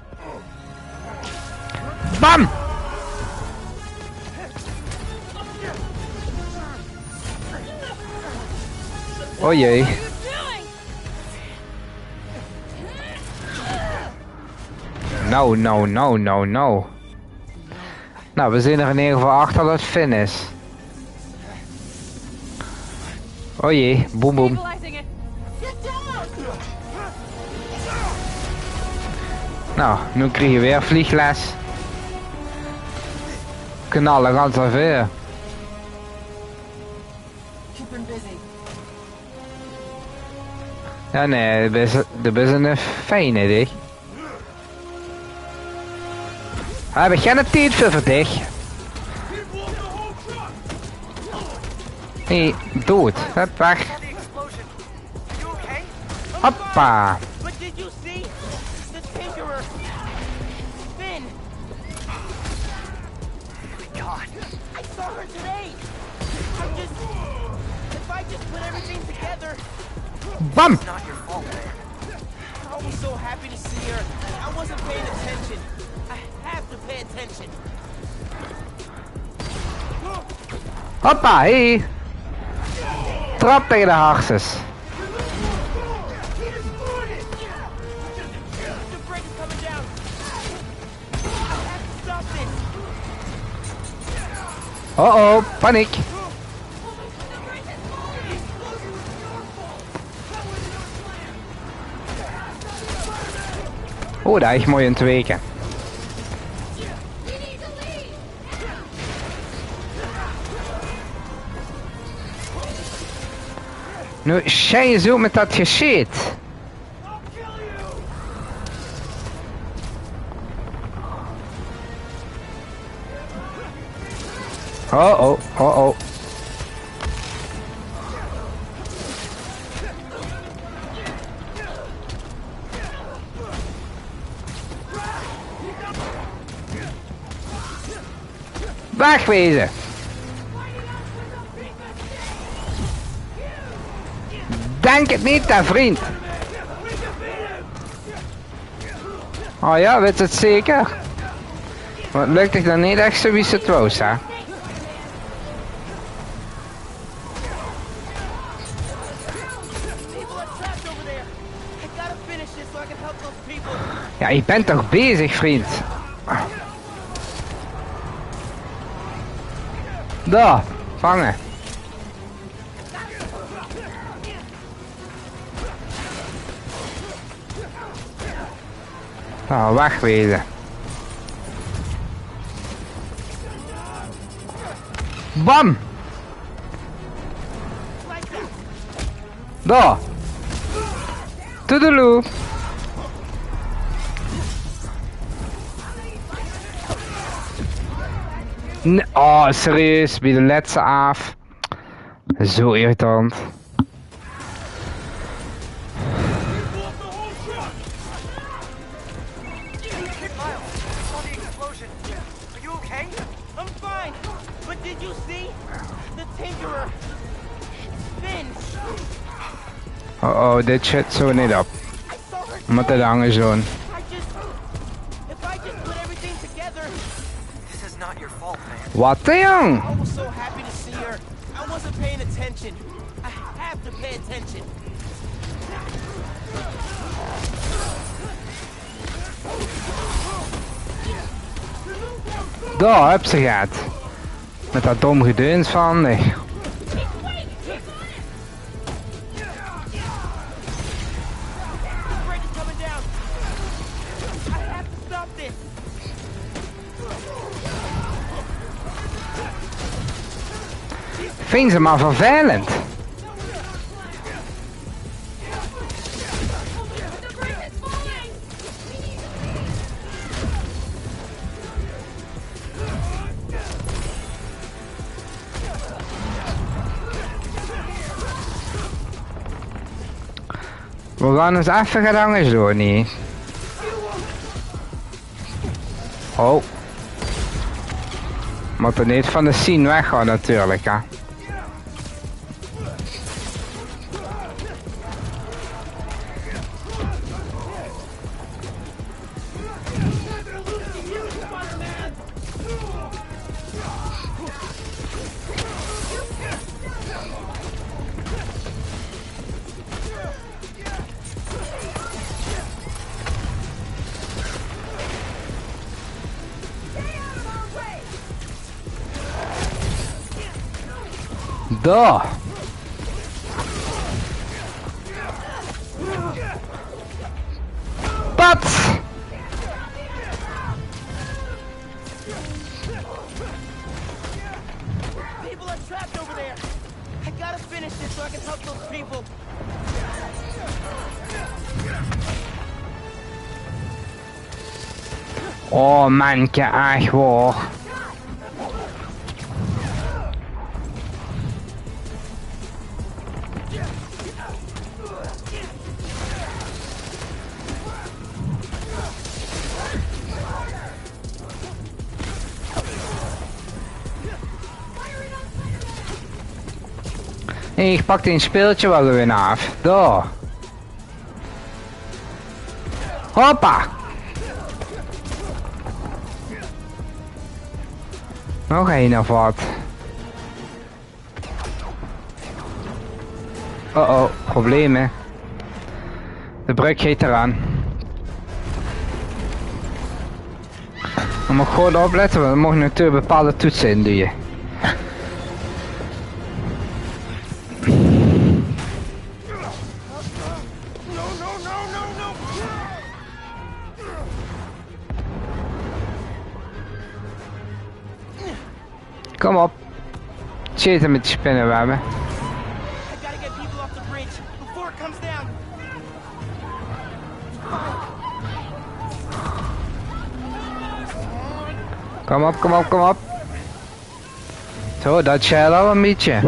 BAM! Oh jee. No, no, no, no, no. Nou, we zijn er in ieder geval achter dat Finn is. Oh jee, boem boem. Nou, nu krijg je weer vliegles. Knallen ganz ver. Ja nee, dat is een fijne ding. Heb ik geen tijd voor dich. Hey, dood. Hup, weg. Hoppa. But did you see? The Tinkerer. Finn. God. I saw her today. If I just put everything together. Bam! It's not your fault, man. I was so happy to see her. I wasn't paying attention. I have to pay attention. Hoppa, hey. Trap tegen de harses. The break is coming down. I have to stop this. Oh, paniek. Oh, dat is mooi in te weken. Nu, jij zo met dat geschit. Oh, oh, oh, oh. Wegwezen. Denk het niet, hè, vriend. Oh ja, weet het zeker? Want lukt het dan niet echt zo wie het was, hè? Ja, je bent toch bezig, vriend? Daar, vangen. Nou, wegwezen. Bam! Daar! Toedeloe! Nee, oh, serieus, bij de laatste af. Zo irritant. Oh, dit shit zo niet op. Moet het hangen zo'n. Wat de jong? I was so happy to see her. I wasn't paying attention. I have to pay attention. Daar heb ze gehad. Met dat dom gedeuns van nee. Vind ze maar vervelend. We gaan eens even gaan hangen zo niet. Oh. Moet er niet van de scene weggaan natuurlijk hè. Daar. Pat. People are trapped over there. I gotta finish this so I can help those people. Oh man, echt waar. Ik pak een speeltje wel weer af. Daar. Hoppa. Nog een of wat. Oh, problemen. De brug gaat eraan. Je moet gewoon opletten, want er mogen natuurlijk bepaalde toetsen in doen. Kom op. Zitten met die spinnenwebben. Kom op, kom op, kom op. Zo, dat scheelt al een beetje.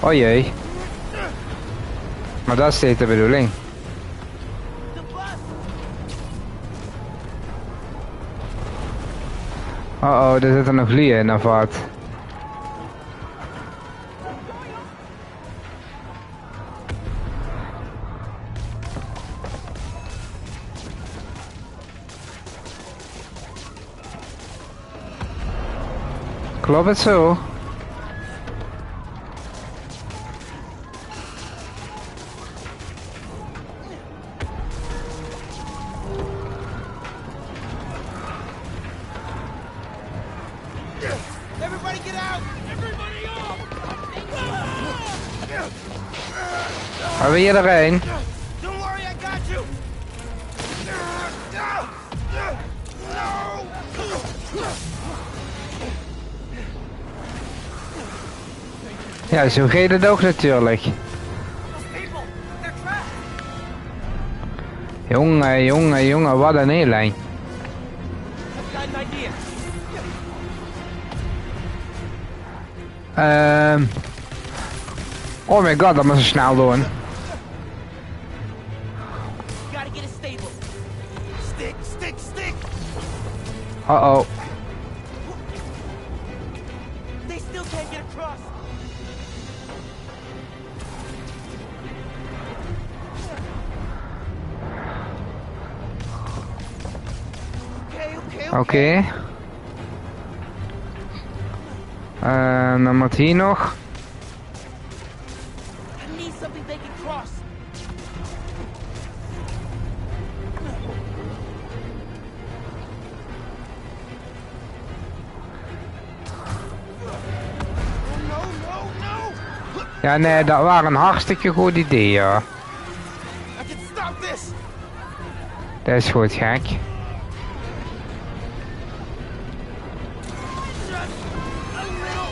O jee. Maar dat is steeds de bedoeling. Oh, er zitten nog lieën in of wat? Klopt het zo? Everybody get out! Everybody up! Gaan we hier erheen? Don't worry, I got you! No! Ja, zo gaat het ook natuurlijk. Jongen, wat een eelijn. I've got an idea. Oh my god, dat moet ze snel doen. Gotta get a stable. Stick, stick, stick! Uh-oh. They still can't get across. Okay. Oké. Dan moet hier nog. I need something they can cross. No! Ja, nee, dat was een hartstikke goed idee, ja. I can stop this! Dat is goed, gek. Just a little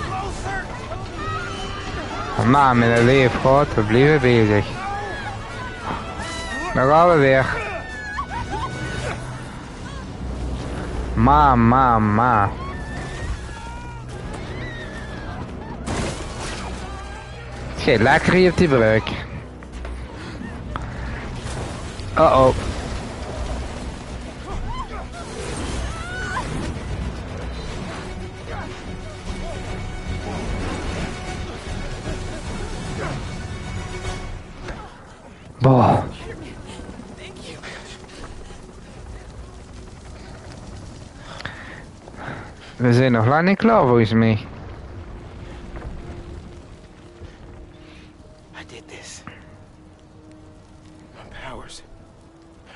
closer! Nou, met een leefgoed, we blijven bezig. Dan gaan we weer. Ma. Het gaat lekker hier op die brug. Uh-oh. Boah. We zijn nog lang niet klaar volgens mij. I did this. My powers.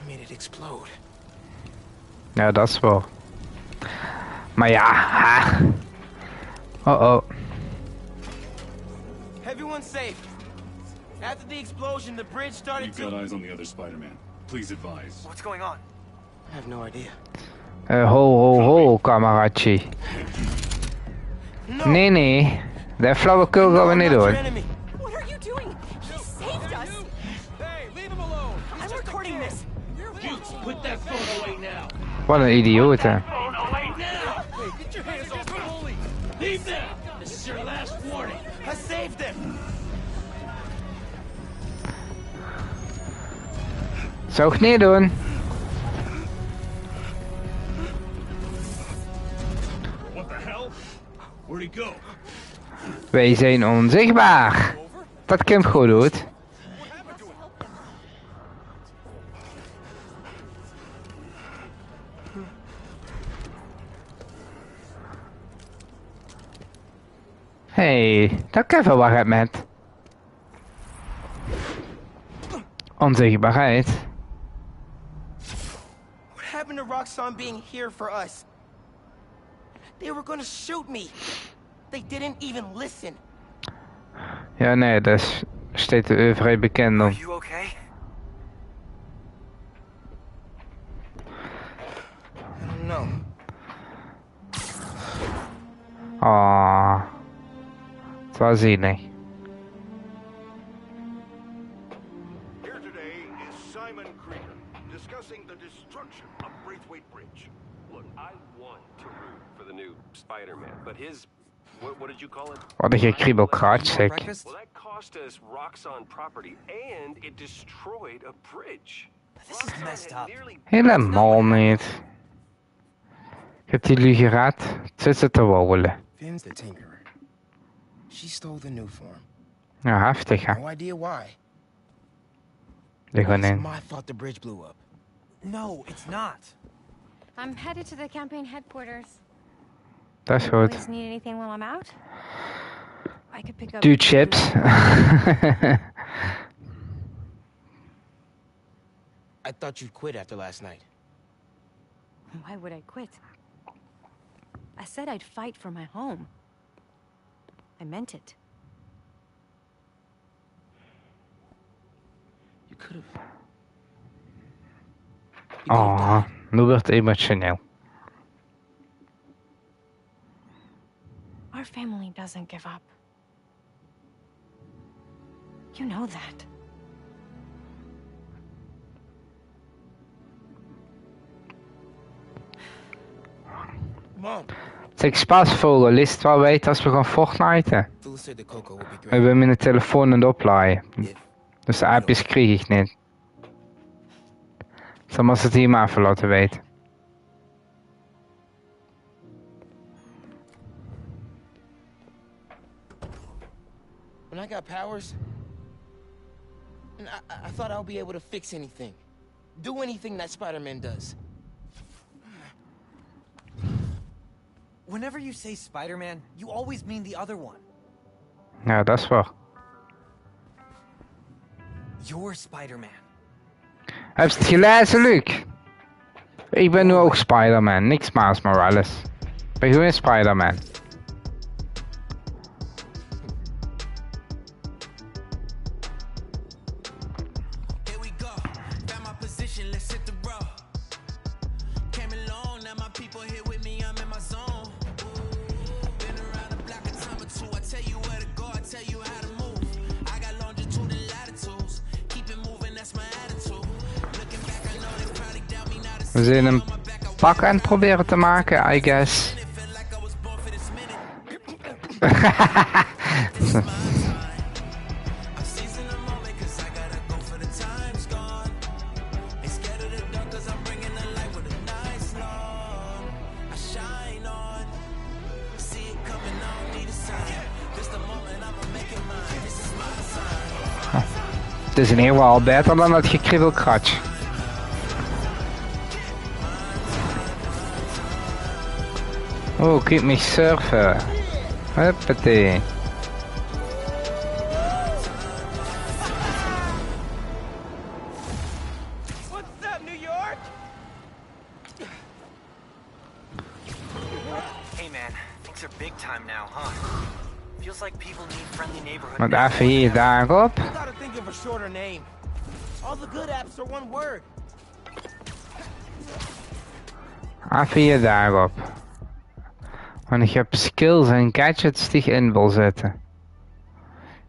I made it explode. Ja, dat is wel. Maar ja, ha. Uh-oh. Everyone's safe. After the explosion, the bridge started You've got to... eyes on the other Spider-Man. Please advise. What's going on? I have no idea. Ho, kameraadje. No! Nee. Dat flauwekul gaan we niet I'm not doen. your enemy. What are you doing? He saved us! Hey, leave him alone. I'm recording this! Put that phone away now. Wat een idioot, hè. Phone away now! Hey, get your hands off the bully! Leave them! This is your last warning. I saved them! Zou ik niet doen. What the hell? Where'd he go? Wij zijn onzichtbaar. Dat Kim goed doet. Hey, dat kan wel wat met. Onzichtbaarheid. What happened to Roxxon being here for us? They were gonna shoot me. They didn't even listen. Ja, nee, dat is steeds vrij bekend om. Are you okay? I don't know. Ah, het was zielig. Here today is Simon Krieger, discussing the destruction of Braithwaite Bridge. Look, I want to root for the new Spider-Man, but his... What did you call it? Wat een gekriebelkraat, zeg. Well, that cost us Roxxon property, and it destroyed a bridge. This is messed up. Helemaal niet. Ik heb die jullie geraad. Het zit ze te wollen. Finn's the Tinkerer. She stole the new form. Ja, heftig, hè. No idea why. Lig gewoon It's in. my fault the bridge blew up. No, it's not. I'm headed to the campaign headquarters. Dat is Always goed. need anything while I'm out? I could pick up 2 chips. I thought you'd quit after last night. Why would I quit? I said I'd fight for my home. I meant it. You could have. Oh, nu wordt het emotioneel. Our family doesn't give up. You know that. Mom. Zeg spasvogel, liefst het wel weten als we gaan Fortniten. Phil said the cocoa would be We great. hebben mijn telefoon aan het oplaaien. Dus de appjes kreeg ik niet. Zal maar het hier maar even laten weten. When I got powers, and I thought I'll be able to fix anything. Do anything that Spider-Man does. Whenever you say Spider-Man, you always mean the other one. Ja, dat is waar. You're Spider-Man. Heb je het gelezen, Luc? Ik ben nu ook Spider-Man, niks Miles Morales. Ik ben gewoon Spider-Man. We zijn een pak aan het proberen te maken, I guess. Het is in ieder geval beter dan dat gekriebelkratje. Oh, keep me surfen. Huppatee. What's up, New York? Hey man, things are big time now, huh? Feels like people need friendly neighborhood. Want even hier daarop. You gotta think of a shorter name. All the good apps are one word. Even hier daarop. Want ik heb skills en gadgets die je in wil zetten.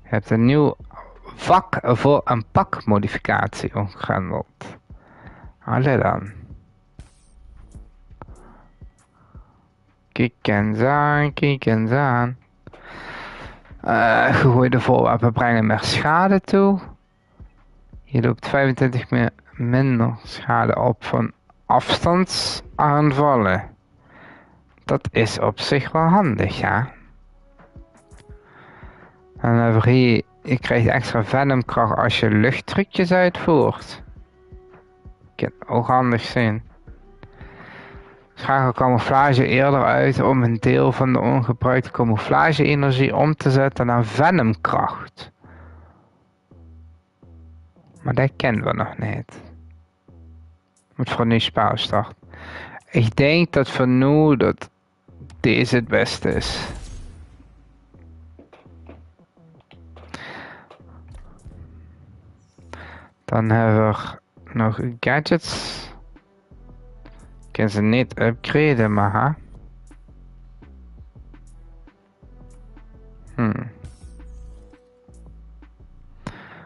Je hebt een nieuw vak voor een pakmodificatie omgehandeld. Allee dan. Kijk eens aan, kijk eens aan. Gegooide voorwerpen brengen meer schade toe. Je loopt 25 minder schade op van afstandsaanvallen. Dat is op zich wel handig, ja. En dan hebben we hier, je krijgt extra venomkracht als je luchttrucjes uitvoert. Kan ook handig zijn. Schakel camouflage eerder uit om een deel van de ongebruikte camouflage-energie om te zetten naar venomkracht. Maar dat kennen we nog niet. Moet voor een nieuw spel starten. Ik denk dat voor nu dat deze het beste is. Dan hebben we nog gadgets. Ik kan ze niet upgraden, maar ha.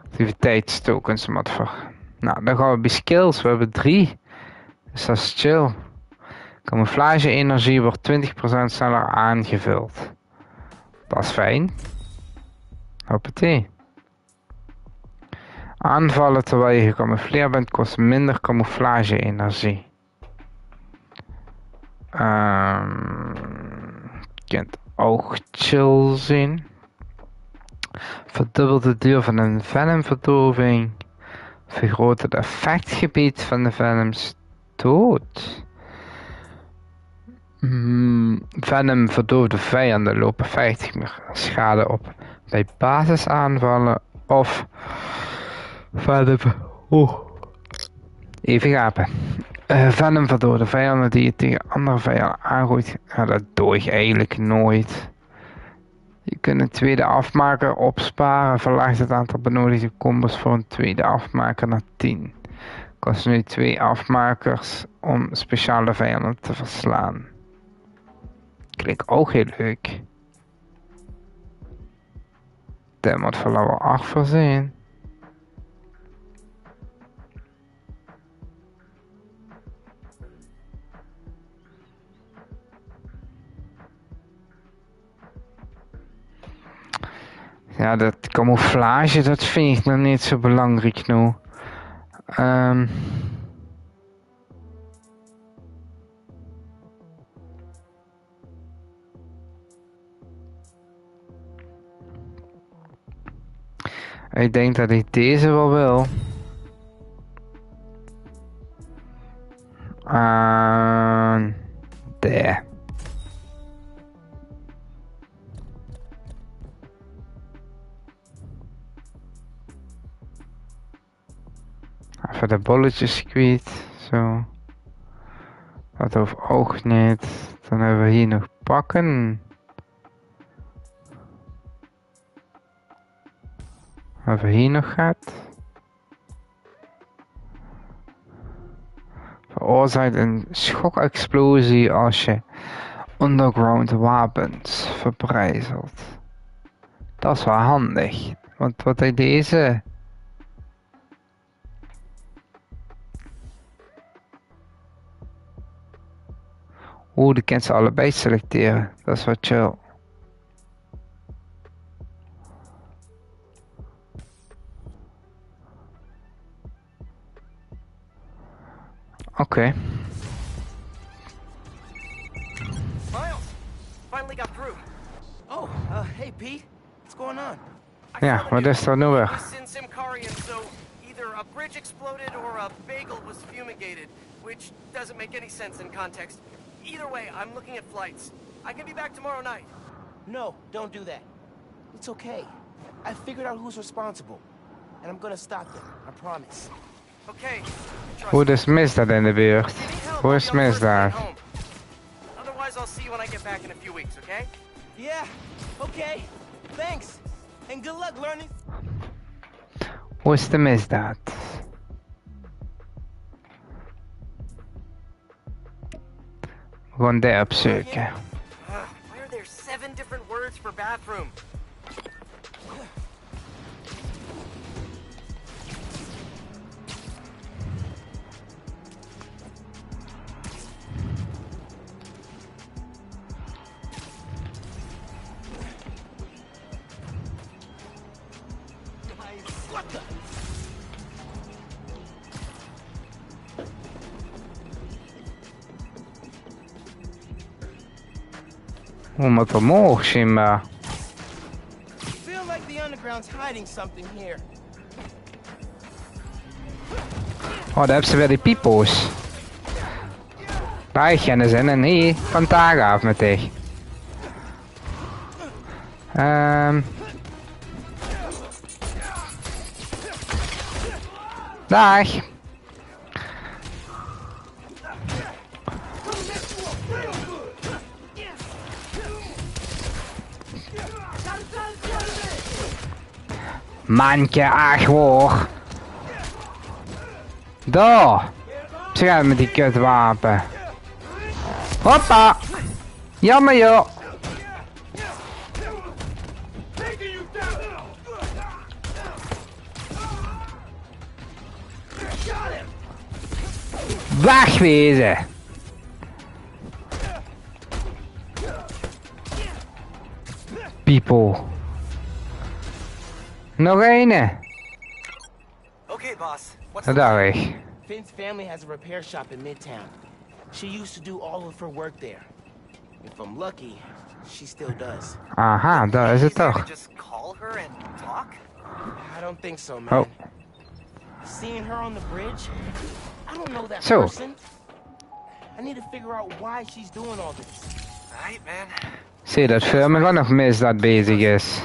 Activiteitstokens, wat voor. Nou, dan gaan we bij skills. We hebben 3. Dus dat is chill. Camouflage-energie wordt 20% sneller aangevuld. Dat is fijn. Hoppatee. Aanvallen terwijl je gecamoufleerd bent kost minder camouflage-energie. Kent ook chill zijn. Verdubbelt de duur van een venomverdoving. Vergroot het effectgebied van de venoms dood. Venom verdoofde vijanden lopen 50 meer schade op bij basisaanvallen of Venom. Even gapen. Venom verdoofde vijanden die je tegen andere vijanden aangooit. Ja, dat doe je eigenlijk nooit. Je kunt een tweede afmaker opsparen. Verlaagt het aantal benodigde combos voor een tweede afmaker naar 10. Kost nu 2 afmakers om speciale vijanden te verslaan. Klinkt ook heel leuk. Dat moet voor level 8 voorzien. Ja, dat camouflage, dat vind ik nog niet zo belangrijk nu. Ik denk dat ik deze wel wil. Daar. Even de bolletjes kwijt. Zo. Dat hoeft ook niet. Dan hebben we hier nog pakken. Hebben we hier nog gehad. Veroorzaakt een schokexplosie als je underground wapens verbrijzelt. Dat is wel handig. Want wat is deze? Oeh, die kan ze allebei selecteren. Dat is wat chill. Oké. Miles, finally got through. Oh, hey Pete, what's going on? Ja, wat is er nu weer? In Simkarian, so either a bridge exploded or a bagel was fumigated, which doesn't make any sense in context. Either way, I'm looking at flights. I can be back tomorrow night. No, don't do that. It's okay. I figured out who's responsible, and I'm gonna stop them. I promise. Okay. Hoe is misdaad in de buurt? Hoe is misdaad? Otherwise, I'll see you when I get back in a few weeks, okay? Yeah, okay. Thanks. And good luck learning. Hoe is de misdaad? Gewoon daar op zoeken. Why are there 7 different words for bathroom? What the? We moeten omhoog, Simba. I feel like the underground's hiding something here. Oh, daar hebben ze weer die pipo's. Daar gaan ze in en hier van tagen af met dich. Dag. Manke, ach hoor. Daar. Ze gaan met die kutwapen. Hoppa. Jammer joh. Wegwezen. People. Nog een. Okay, boss. What's Dat dacht ik. Finn's family has a repair shop in Midtown. She used to do all of her work there. If I'm lucky, she still does. Aha, daar is het toch. Just call her and talk? I don't think so, man. Oh. Seeing her on the bridge, I don't know that So. person. I need to figure out why she's doing all this. Alright, man. Zie je dat Firmin ook nog misdaad bezig is?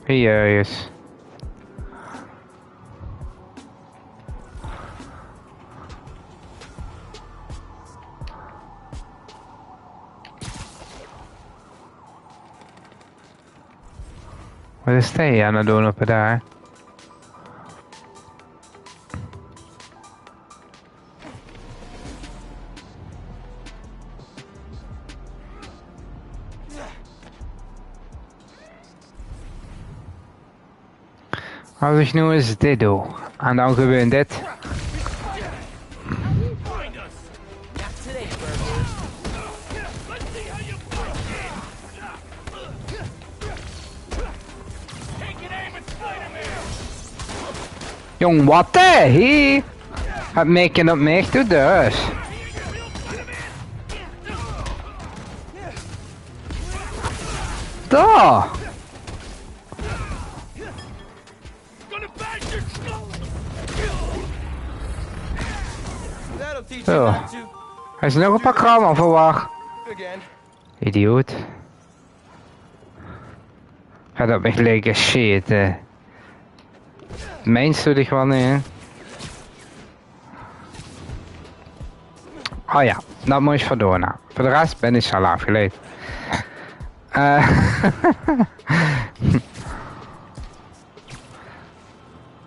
Hier is. Wat is hij aan het doen op daar? Als ik nu eens dit doe, en dan gebeurt dit. Jong, wat hè? Hier! Het maken op mij toe dus. Daar! Zo. Hij is nog een paar krammen voor wacht. Idioot. Gaat op echt lekker shit, hè. Meens doe ik wel niet, hè. Oh ja, dat moet je vandoor nou. Voor de rest ben ik al afgeleid.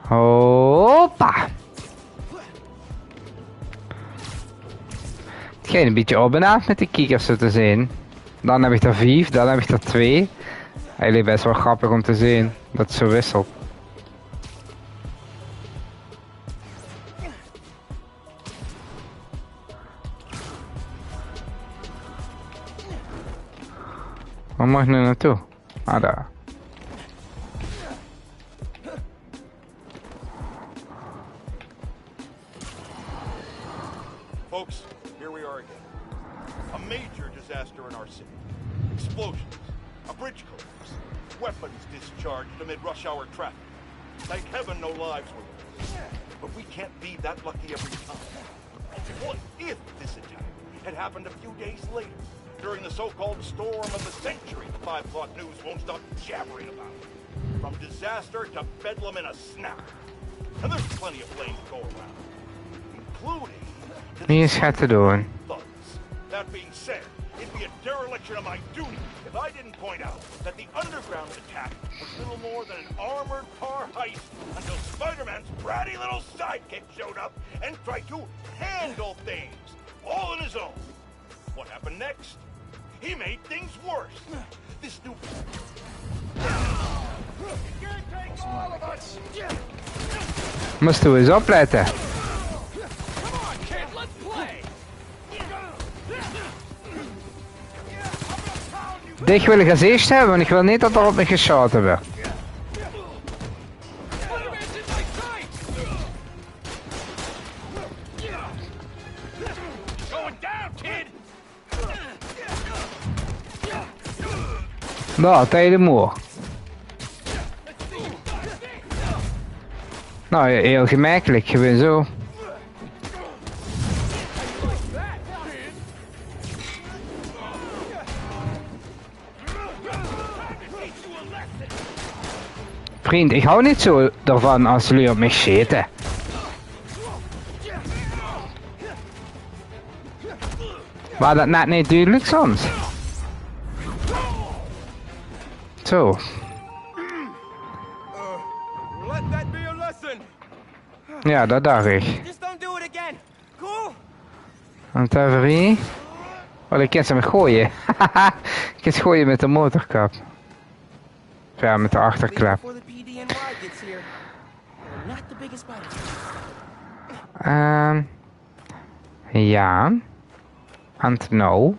Hoppa. Het gaat een beetje op en af met de kiekers zo te zien. Dan heb ik er 5, dan heb ik er 2. Eigenlijk best wel grappig om te zien dat het zo wisselt. Waar mag ik nu naartoe? Ah, daar. Folks, here we are again. A major disaster in our city. Explosions, a bridge collapse, weapons discharged amid rush hour traffic. Thank heaven no lives were lost. But we can't be that lucky every time. What if this attack had happened a few days later, during the so-called storm of the century the 5 o'clock news won't stop jabbering about? From disaster to bedlam in a snap. And there's plenty of blame to go around, including... Wie is het te doen? That being said, it'd be a dereliction of my duty if I didn't point out that the underground attack was little more than an armored car heist until Spider-Man's bratty little sidekick showed up and tried to handle things, all on his own. What happened next? He made things worse. This new... Moesten we eens opletten. Dit wil ik als eerst hebben, want ik wil niet dat er op me geschoten wordt. Nou, tegen de moer. Nou, heel gemakkelijk, gewoon zo. Vriend, ik hou niet zo ervan als jullie op mij schieten. Maar dat net niet duidelijk soms. Zo. Ja, dat dacht ik. Want even oh, ik kan ze me gooien. Ik kan ze gooien met de motorkap. Ja, met de achterklep. Ja. And no.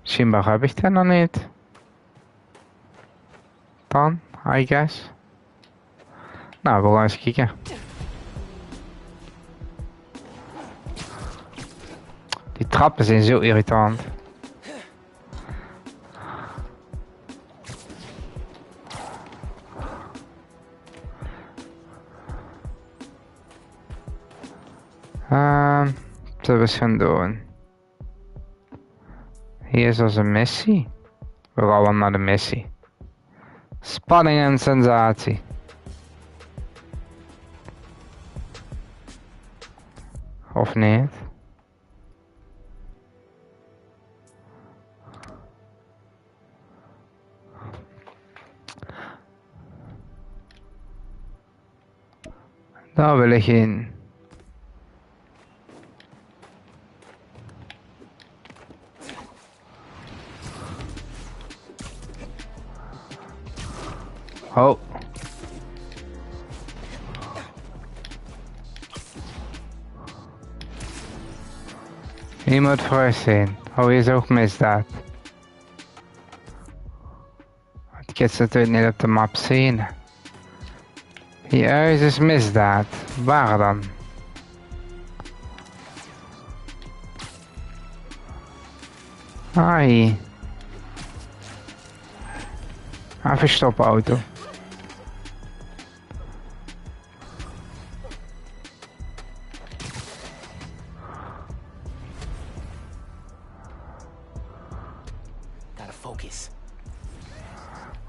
Scheinbar habe ich den noch nicht. Dann, I guess. Nou, we gaan eens kijken. Die trappen zijn zo irritant. Wat zullen we eens gaan doen? Hier is onze missie. We gaan wel naar de missie. Spanning en sensatie. Of niet? Daar wil ik heen. Oh. Je moet vooruit zijn. Oh, hier is ook misdaad. Ik kan het natuurlijk niet op de map zien. Hier is misdaad. Waar dan? Ai. Even stoppen, auto. Gotta focus.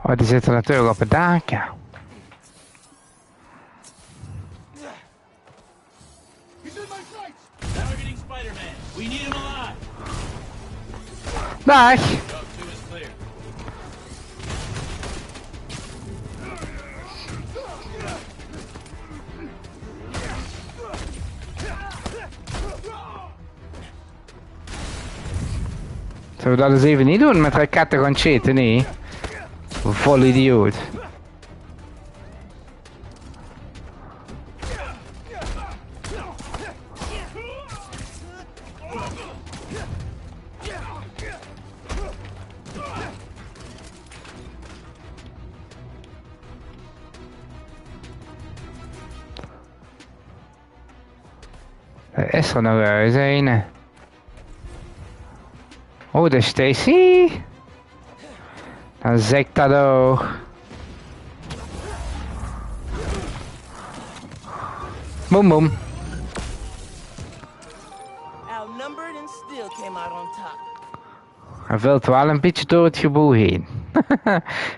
Oh, die zitten natuurlijk op het daken. Targeting Spider-Man. We need him alive. Dag! Talk 2 is clear. Zullen we dat eens even niet doen met raketten gaan cheaten, nee? Vol idioot. Er is er nog eens een. Oh, de Stacy. Dan zeg ik dat ook. Boom boom. Outnumbered and still came out on top. Hij valt wel een beetje door het gebouw heen.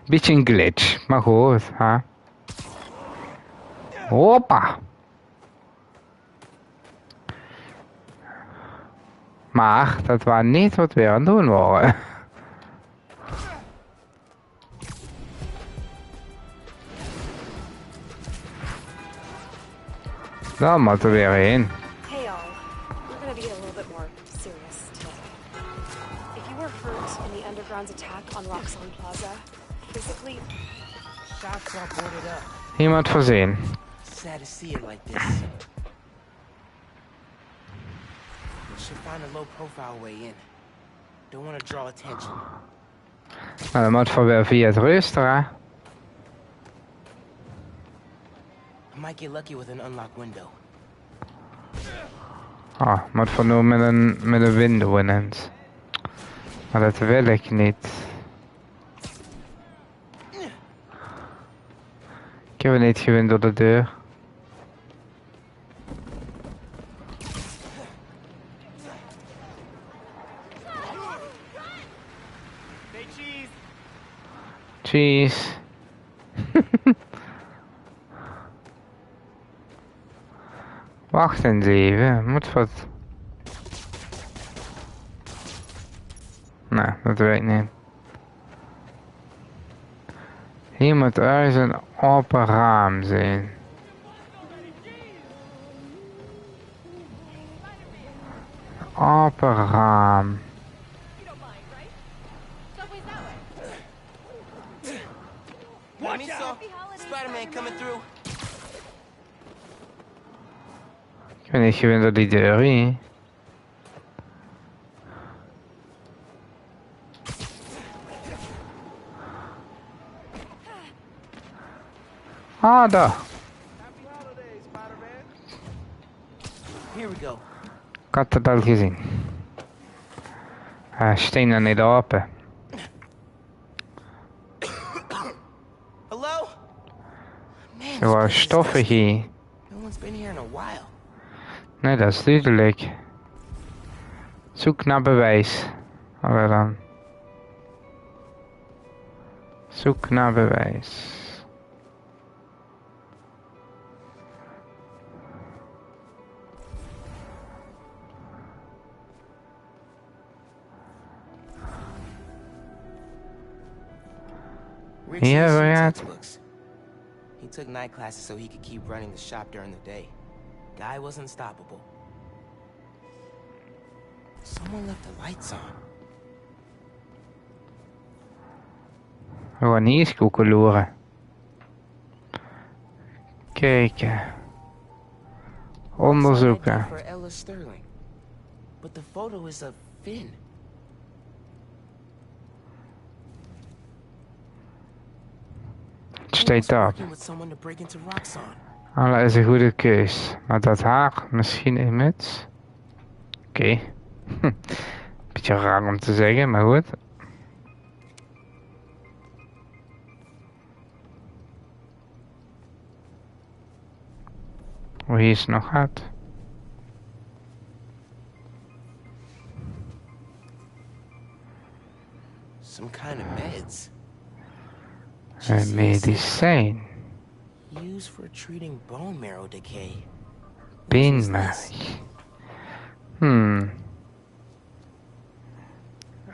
Beetje een glitch, maar goed, hè. Hoppa. Maar dat was niet wat we aan het doen waren. Daar moeten we weer heen. Hey all, we're gonna be a little bit more serious today. If you were hurt in the Underground's attack on Roxxon Plaza, physically... Shots all boarded up. Iemand voorzien. Sad to see it like this. We should find a low-profile way in. Don't want to draw attention. Nou, dan moet voor weer via het rooster, hè. I might get lucky with an unlocked window. Ah, moet voor nu met een window ineens. Maar dat wil ik niet. Ik heb niet gewend door de deur. Cheese. Wacht eens even, moet wat. Nee, dat weet ik niet. Hier moet ergens een open raam zijn. Open raam. Spider-Man coming through. Ik ben niet gewend door die deur hier. Ah, daar. Here we go. Ik had het al gezien. Stenen niet open. Hello? Man, Ze waren stoffig hier. no one's been here in a while. Nee, dat is duidelijk. Zoek naar bewijs. Alweer dan. Zoek naar bewijs. Rick Yeah, used right. textbooks. He took night classes so he could keep running the shop during the day. Guy was unstoppable. Someone left the lights on. We gaan hier eens koekeloeren. Kijken. Onderzoeken. For Ella Sterling. But the photo is of Finn. Het staat op. Working with someone to break into Roxxon. Allah is een goede keus. Maar dat haar misschien een muts. Oké. Beetje raar om te zeggen, maar goed. Hoe hier is nog uit? Some kind of meds. Een medicijn. Used for treating bone marrow decay. Beenmerg.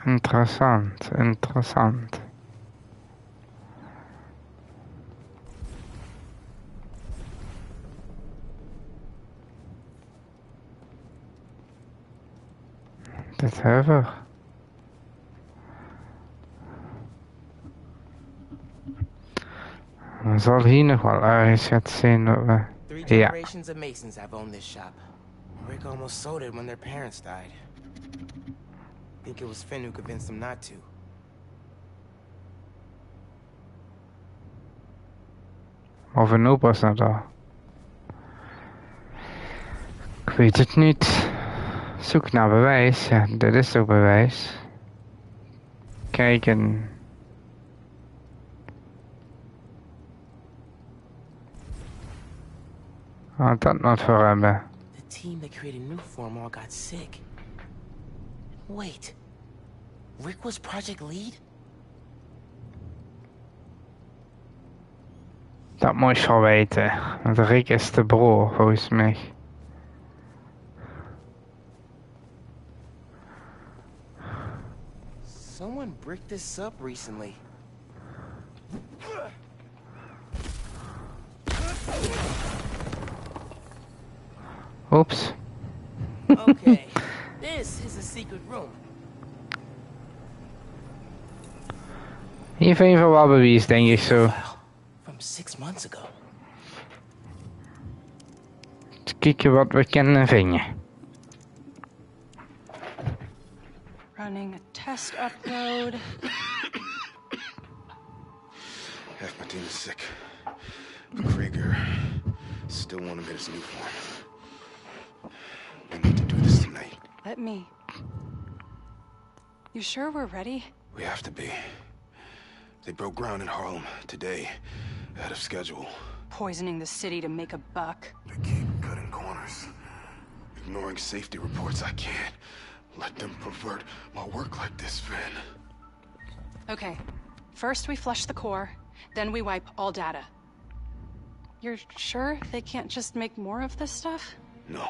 Interessant, interessant. Dit hebben we. Dan zal hier nog wel ergens het zijn dat we... 3 Ja. generations of Masons have owned this shop. Rick almost sold it when their parents died. I think it was Finn who convinced them not to. Of een opa is dat al? Ik weet het niet. Zoek naar bewijs. Ja, dit is toch bewijs. Kijken. Wat dat nog voor hebben? The team that created Newform all got sick. Wait. Rick was project lead? Dat moet je wel weten. Want Rick is de broer, volgens mij. Someone bricked this up recently. Oeps. Okay, this is a secret room. Hier vind je wel bewijs, denk ik zo. From 6 months ago. Eens kijken wat we kunnen vinden. Running a test upload. Half my team is sick. But Krieger still want to get his new form. We need to do this tonight. Let me. You sure we're ready? We have to be. They broke ground in Harlem today, ahead of schedule. Poisoning the city to make a buck. They keep cutting corners, ignoring safety reports. I can't let them pervert my work like this, Finn. Okay. First we flush the core, then we wipe all data. You're sure they can't just make more of this stuff? No.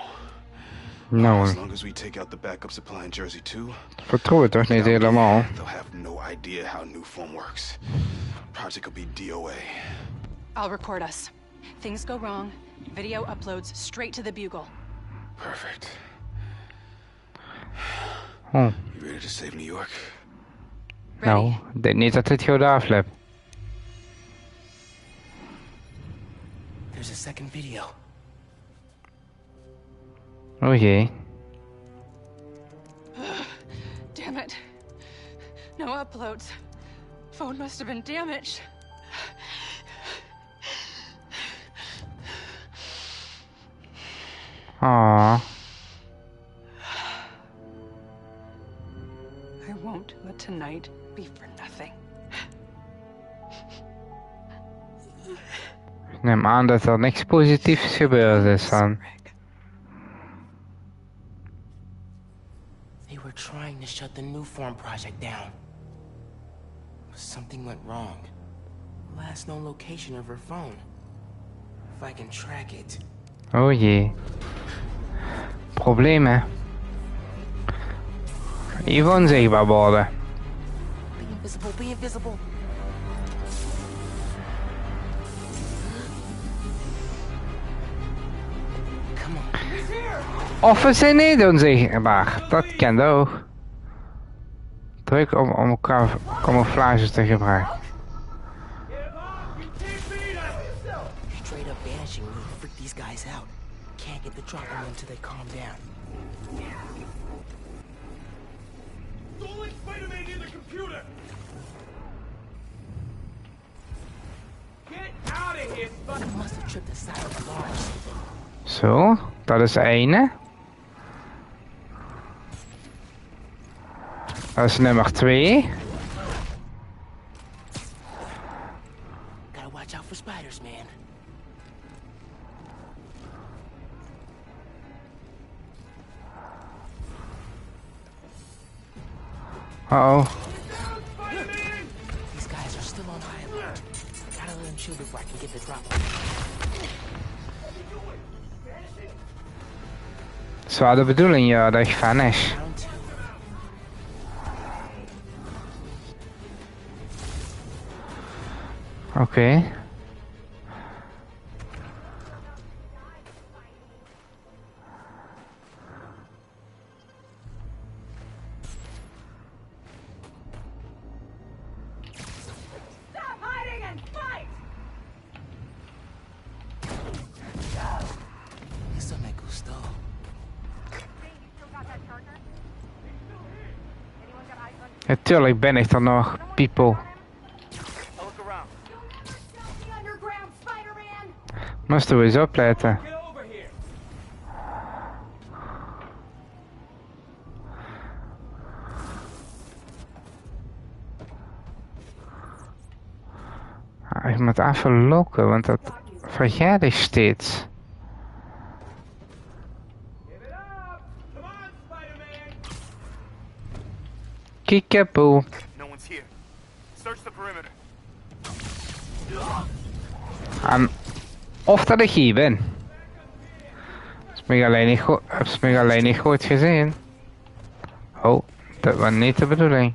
Nou, As long as we take out the backup supply in Jersey 2, vertrouw het toch niet helemaal. they'll have no idea how Newform works. Project will be DOA. I'll record us. Things go wrong, video uploads straight to the Bugle. Perfect. Oh. You ready to save New York? Nou, ik denk niet dat dit goed afloopt. There's a second video. O jee. Damn it. No uploads. Phone must have been damaged. Ah. might be for nothing. Ik neem aan dat er niks positiefs gebeurd is dan. They were trying to shut the Newform project down. Something went wrong. Last known location of her phone. If I can track it. Oh jee. Problemen. Even onzichtbaar worden. Be invisible, be invisible. Come on. He's here. Of we zijn niet onzichtbaar. Dat kent ook. Druk om camouflage te gebruiken. Straight up vanishing will freak these guys out. Can't get the drop on them until they calm down. Don't let Spider-Man near the computer! Get out of here, Spider! They must have tripped the silent alarms. Zo, dat is de ene. Dat is nummer 2. Gotta watch out for spiders, man. Uh-oh. These guys are still on high alert. Gotta let them chill before I can get the drop on them. Het is wel de bedoeling, ja, dat ik vanish. Oké. Eso me gustó. Natuurlijk ben ik er nog, people. Moesten we eens opletten. Ik moet even lokken, want dat vergeet ik steeds. Kiekapoo. No one's here. Search the perimeter. Of dat ik hier ben. Heb je mij alleen niet goed gezien. Oh, dat was niet de bedoeling.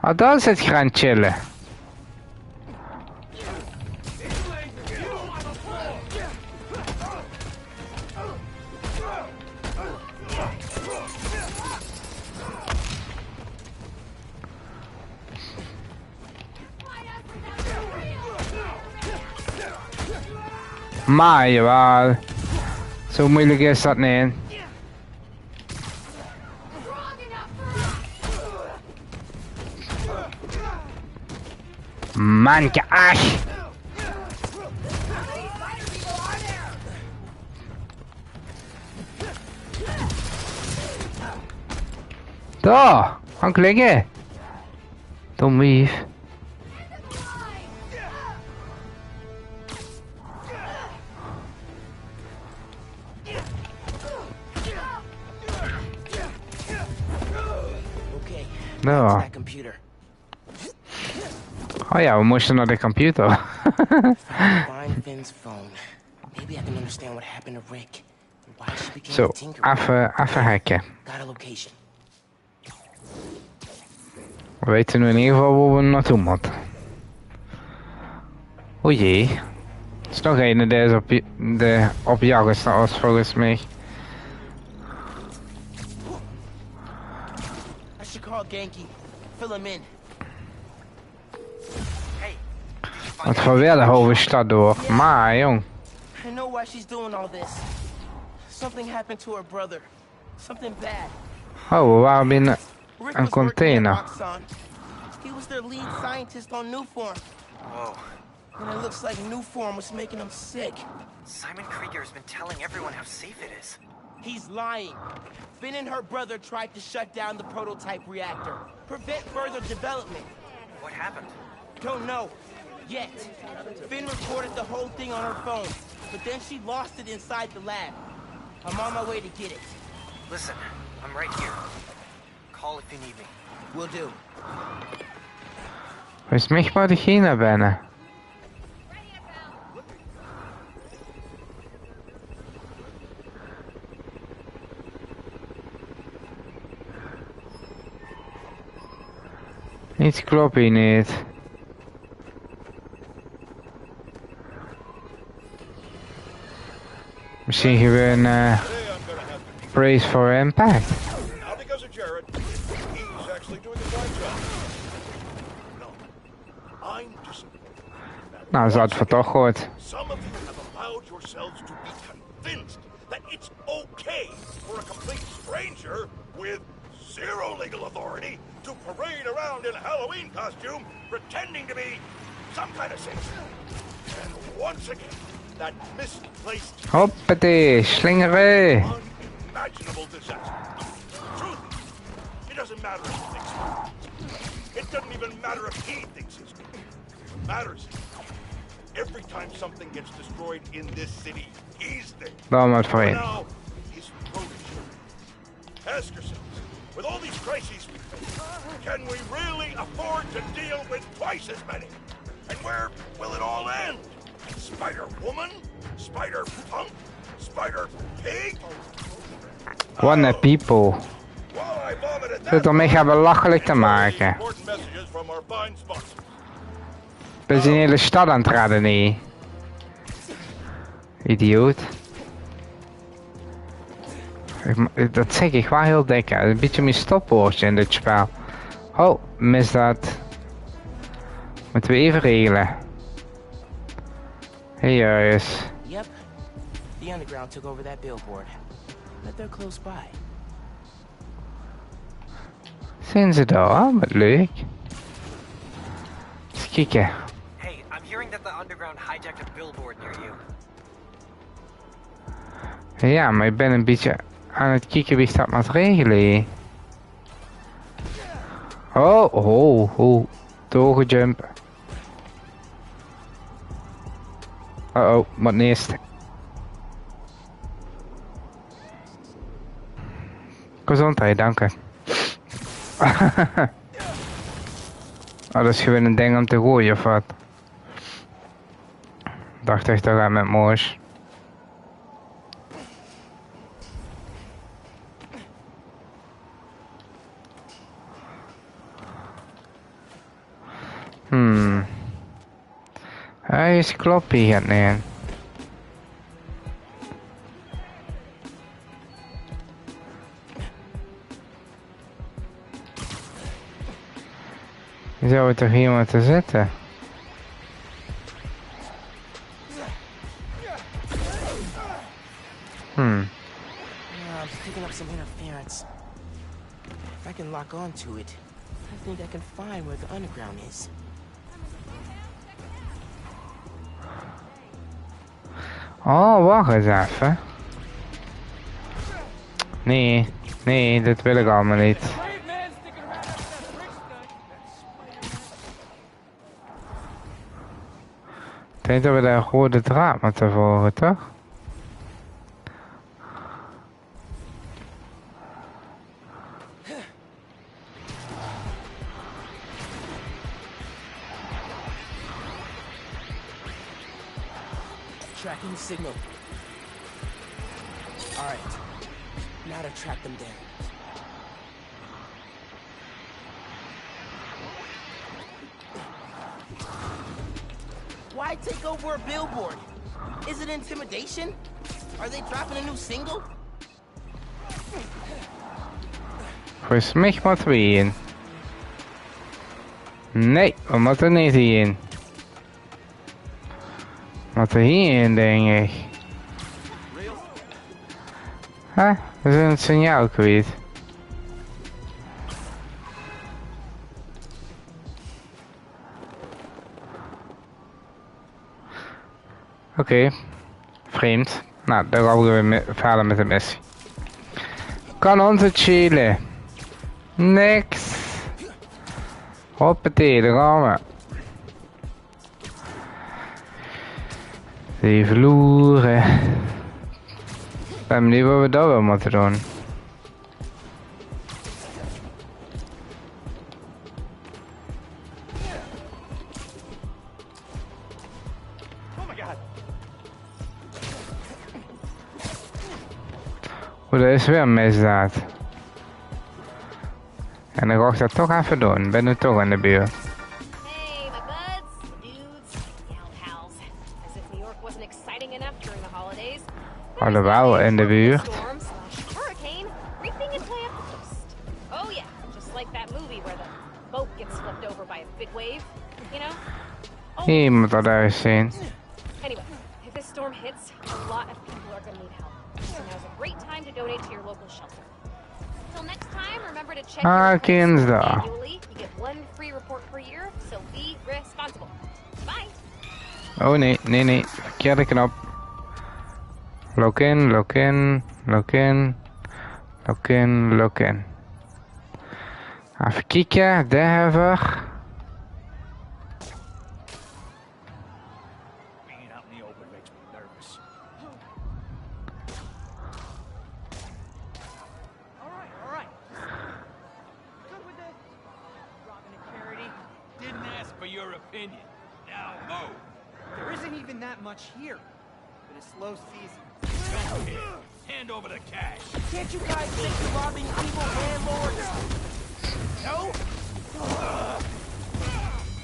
Oh, daar zit gaan chillen. Maar jawel. Zo moeilijk is dat niet. Mannetje, ach! Daar, gaan klikken. Dom wief. No. Oh ja, we moesten naar de computer. Find Finn's phone. Maybe I can understand what happened to Rick. Why she became Zo, a tinkerer. even hacken. Got a location. We weten nu in ieder geval waar we naartoe moeten. O jee. Er is nog een deze op jacht is naar ons volgens mij. I should call Genki. Fill him in. Want we weer de hoofdstad door. Maar jong. I know why she's doing all this. Something happened to her brother. Something bad. Oh, we waren binnen Rick een was working container. at Roxxon. He was their lead scientist on Newform. Whoa. And it looks like Newform was making him sick. Simon Krieger's been telling everyone how safe it is. He's lying. Finn and her brother tried to shut down the prototype reactor, prevent further development. What happened? Don't know. Yet. Finn recorded the whole thing on her phone, but then she lost it inside the lab. I'm on my way to get it. Listen, I'm right here. Call if you need me. Will do. Volgens mij moet ik hier naar binnen. Iets klopt hier niet. Misschien gewoon brace for impact. Not because of Jared. He's actually doing a fine job. No. I'm disappointed. Nou, ze had het toch gehoord. Some of you have allowed yourselves to be convinced that it's okay for a complete stranger with zero legal authority to parade around in a Halloween costume pretending to be some kind of saint. And once again, that misplaced Hoppatee, slingeren. unimaginable disaster. Truth, it doesn't matter if he thinks it. It doesn't even matter if he thinks it's good. It matters. Every time something gets destroyed in this city, he's there. Dan maar voor je. Now, his protege. Ask yourselves, with all these crises we face, can we really afford to deal with twice as many? And where will it all end? Spider-Woman? Spider-Punk? Spider-Pig? What a people. Zit ermee gaan belachelijk te maken. We zijn de hele stad aan het raden, nee. Idioot. Dat zeg ik wel heel dik. Een beetje meer stopwoordje in dit spel. Oh, mis dat. Moeten we even regelen. Hey, Jarius. Yep. The underground took over that billboard. But they're close by. Zijn ze daar? Wat leuk. Eens kijken. Hey, I'm hearing that the underground hijacked a billboard near you. Ja, maar ik ben een beetje aan het kijken wie dat moet regelen. Oh. Doorgejumpen. Oh, wat eerst. Gezondheid, dank u. Oh, dat is gewoon een ding om te gooien of wat? Dacht echt dat hij met moos. Hij is kloppie gaat neer. Je zou het toch hier moeten zitten? I'm picking up some interference. If I can lock onto it, I think I can find where the underground is. Oh, wacht eens even. Nee, dat wil ik allemaal niet. Ik denk dat we daar gewoon de draad moeten volgen, toch? Tracking the signal. All right. Now to track them down. Why take over a billboard? Is it intimidation? Are they dropping a new single? Volgens mij moeten we hierin. Nee, we moeten niet hierin. We moeten hierin, denk ik. Huh? We zijn het signaal kwijt. Oké. Vreemd. Nou, dan gaan we weer verder met de missie. Kan onze chillen. Niks. Hoppatee, daar gaan we. Die vloeren. Ik ben benieuwd wat we dat wel moeten doen. Oeh, dat is weer een misdaad. En dan ga ik dat toch even doen. Ben nu toch in de buurt. Hey, my buds, dudes, gal pals. As if New York wasn't exciting enough during the holidays. Alhoewel in de buurt. Hurricane reaping its way up the coast. Oh yeah, just like that movie where the boat gets swept over by a big wave, you know? Je moet dat eens zien. Anyway, if this storm hits, a lot of people are gonna need help. So now's a great time to donate to your local shelter. Till next time, remember to check your Kins daar. annually. You get one free report per year, so be responsible. Bye. Oh nee, nee, nee. Verkeerde knop. Lock in, lock in, lock in. Lock in, lock in. Even kijken, daar hebben we. Being out in the open makes me nervous. All right. Good with this. Robin and Charity. Didn't ask for your opinion. Now move. There isn't even that much here. Been a slow season. Come here. Hand over the cash. Can't you guys think you're robbing evil landlords? No?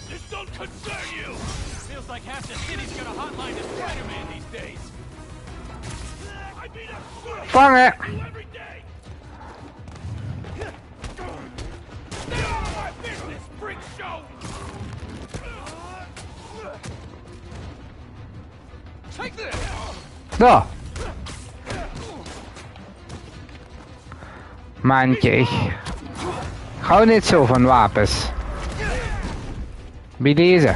This don't concern you. Feels like half the city's got a hotline to Spider-Man these days. I beat up Vangen! every day. Stay out of my business, freak show. Take this. Daar. Mantje. Hou niet zo van wapens. Bij deze.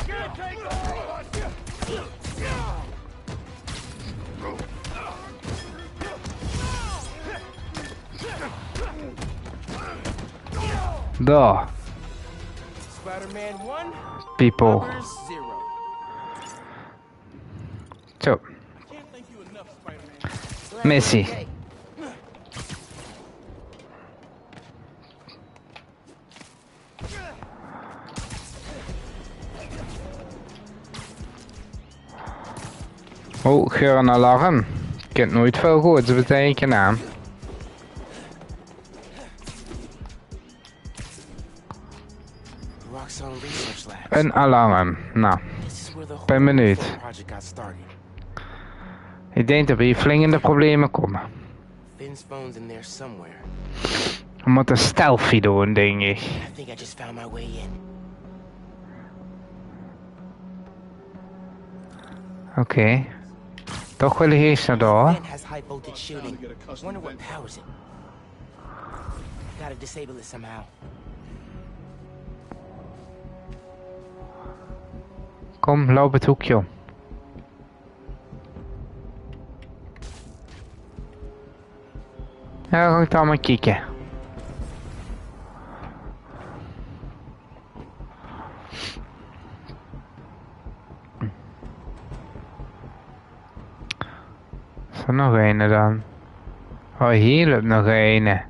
Daar. Spider-Man 1, People. Brothers 0. Zo. Missie. Oh, geur een alarm. Ik kan nooit veel goeds betekenen. Roxxon Research Lab. Een alarm. Nou, ben benieuwd. Project got started. Ik denk dat we hier flink in de problemen komen. Finn's phone's in there somewhere. We moeten stealthy doen, denk ik. I think I just found my way in. Oké. Toch wil ik eerst naar daar. Finn has high voltage shooting. Wonder what powers it. Gotta disable it somehow. Kom, loop het hoekje om. Ja, ga ik daar maar kijken. Is er nog een dan? Oh, hier loopt nog een.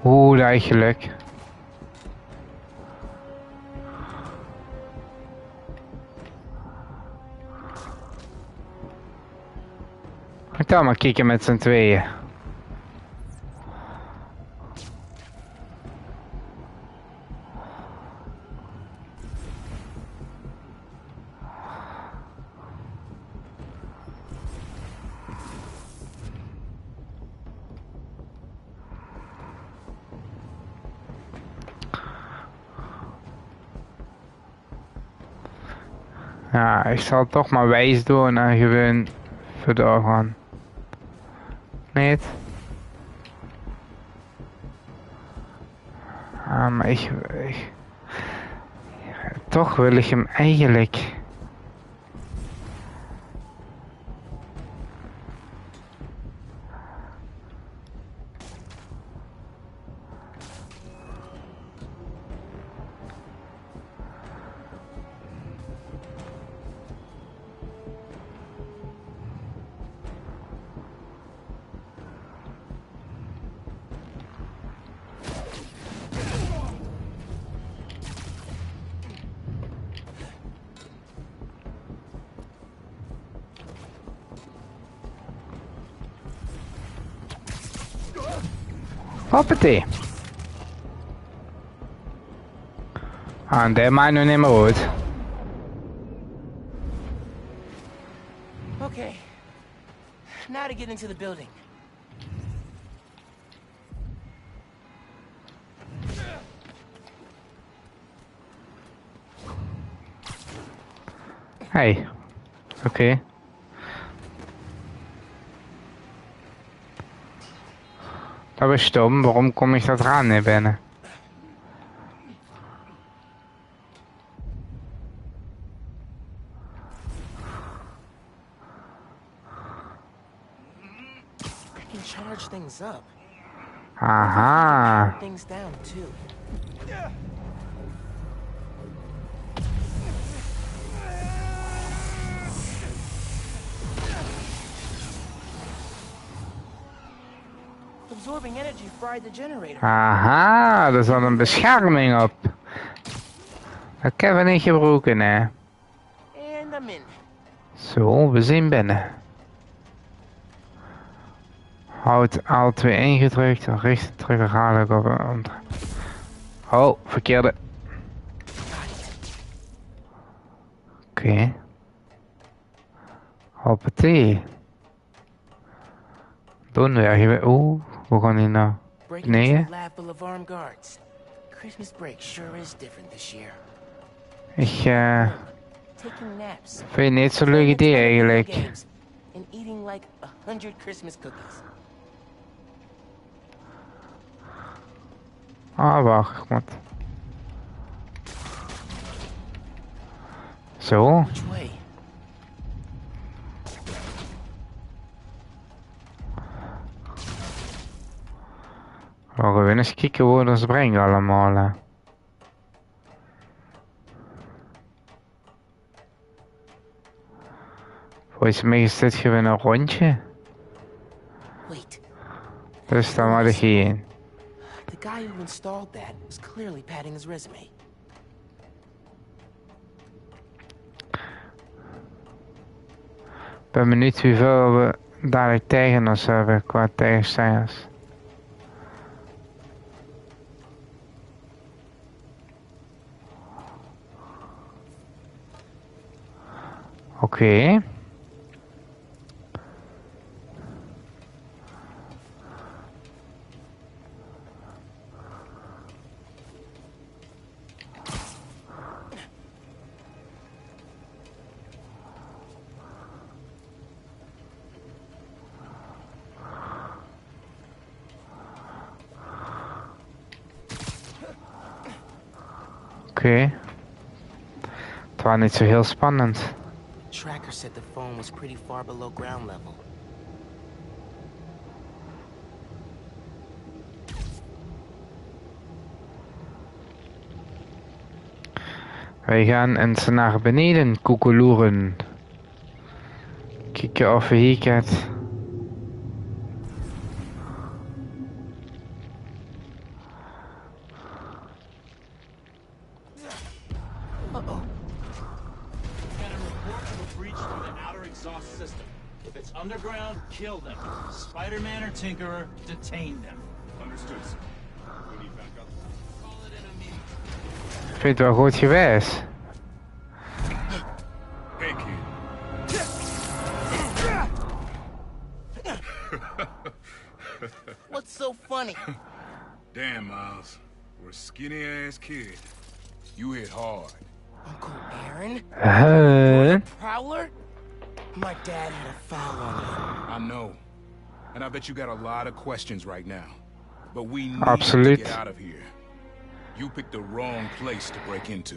Oeh, dat is geluk. Ik ga maar kijken met z'n tweeën. Ja, ik zal toch maar wijs doen en gewoon verder gaan. Niet? Ah, maar toch wil ik hem eigenlijk Hoppatee. En dat maakt nu niet meer uit. Okay. Now to get into the building. Hey. Oké. Dat was stom. Waarom kom ik dat raam niet binnen? I can charge things up. Aha. Things down too. Absorbing energy fried the generator. Aha, er zat een bescherming op. Dat hebben we niet gebroken, hè. And I'm in. Zo, we zijn binnen. Houd Alt2 ingedrukt en richt het terug herhaaldelijk op een... Oh, verkeerde. Oké. Hoppatee. Doen we hier. Oeh, hoe gaan die nou? Nee. Lab full of armed guards. Christmas break sure is different this year. Ik Taking naps. vind het niet zo'n leuk idee eigenlijk. And eating like 100 Christmas cookies. Ah, wacht, wat. Zo. Which way? Laten we eens kijken hoe dat ze brengen allemaal. Volgens mij is dit gewoon een rondje. Dus dan maar heen. The guy who installed that was clearly padding his resume. Ik ben benieuwd hoeveel we dadelijk tegen ons hebben qua tegenstanders. Oké. Oké. Het was niet zo heel spannend. Tracker said the phone was pretty far below ground level. Wij gaan eens naar beneden koekeloeren. Kijken of we hier het. Underground, kill them. Spider-Man or Tinkerer, detain them. Understood, sir. We need backup. Call it in a meeting. Ik vind het wel goed geweest. Hey, kid. What's so funny? Damn, Miles. We're a skinny-ass kid. You hit hard. Uncle Aaron? Prowler? My dad had a foul on you. I know. And I bet you got a lot of questions right now. But we need Absoluut. to get out of here. You picked the wrong place to break into.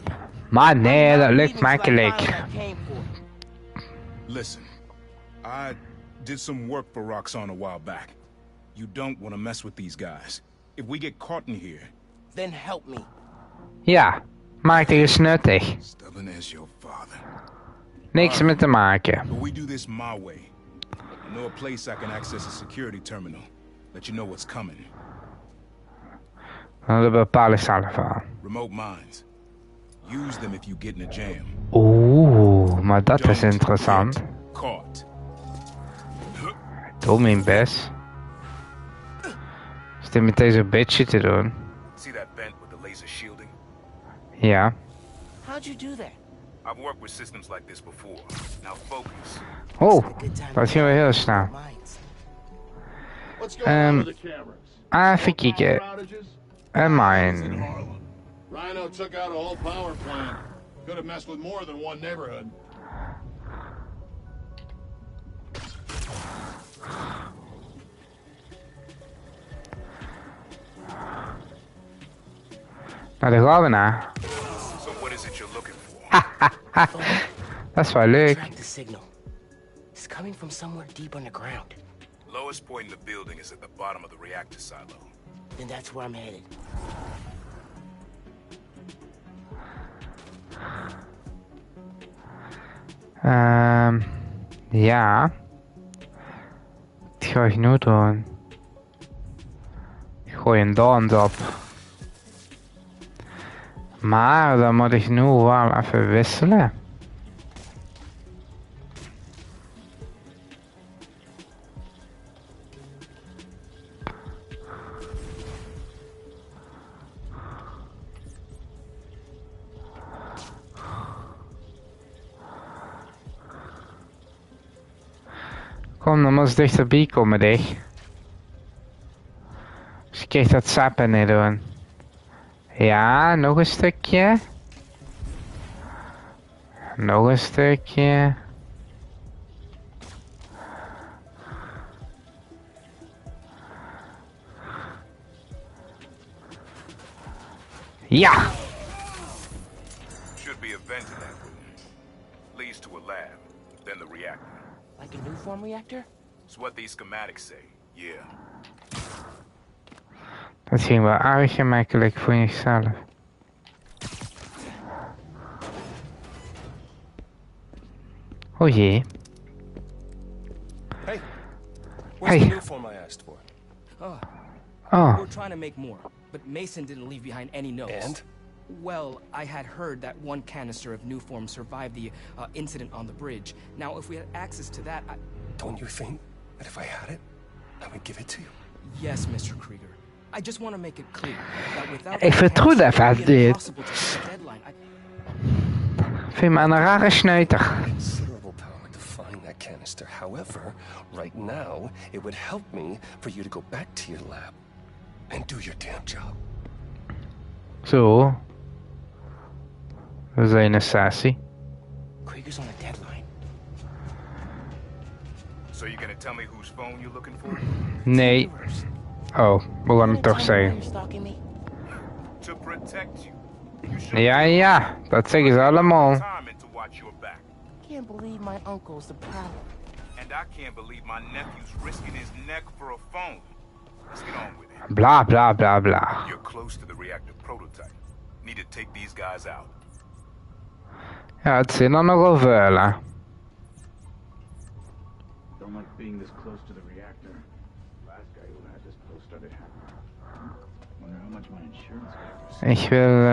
Maar nee, dat lukt makkelijk. Listen, I did some work for Roxxon a while back. You don't want to mess with these guys. If we get caught in here... Then help me. Ja, maak het eens nuttig. Stubborn as your father. Niks met te maken. But we do this my way. I know a place I can access a security terminal. Let you know what's coming. Dat bepalen zelf al. Remote mines. Use them if you get in a jam. Oeh, maar dat is interessant. Caught. Ik doe mijn best. Is dit met deze bitchje te doen. See that vent with the laser shielding? Ja. How'd you do that? I've worked with systems like this before. Now focus. Oh, dat ging wel heel snel. Even kijken. En mijn. Rhino took out a whole power plant. Could have messed with more than one neighborhood. Nou, daar gaan we naar. So what is it you're looking for? Dat is wel leuk. Track the signal. It's coming from somewhere deep underground. Lowest point in the building is at the bottom of the reactor silo. Then that's where I'm headed. Ja. Dat ga ik nu doen. Ik gooi een dans op. Maar dan moet ik nu wel even wisselen. Kom, dan moet je dichterbij komen, dich. Dus ik krijg dat sappen niet doen. Ja, nog een stukje. Nog een stukje. Ja! Should be a vent in that room. Leads to a lab, then the reactor. Like a new form reactor? It's what these schematics say, yeah. Dat ging wel aardig gemakkelijk voor jezelf. Oh jee. Hey, where's the new form I asked for? Oh. We're trying to make more, but Mason didn't leave behind any notes. And? Well, I had heard that one canister of new form survived the incident on the bridge. Now, if we had access to that, Don't you think that if I had it, I would give it to you? Yes, Mr. Krieger. I just want to make it clear that without Ik vertrouw dat van dit. impossible to meet the deadline. Vind me een rare sneuter. Considerable power to find that canister. However, right now, it would help me for you to go back to your lab and do your damn job. Zo. We zijn een sessie. Krieger's on a deadline. So you're gonna tell me whose phone you're looking for? Nee. Oh, we gaan het toch zeggen. To protect you. Ja, ja, dat zeggen ze allemaal. Time and to watch your back. Can't believe my uncle's the problem. And I can't believe my nephew's risking his neck for a phone. Let's get on with it. Bla bla bla bla. You're close to the reactor prototype. Need to take these guys out. Ja, het zijn er nogal veel, hè. Don't like being this close to the reactor. Last guy who had this close started happening. Wonder how much my insurance covers. Ik wil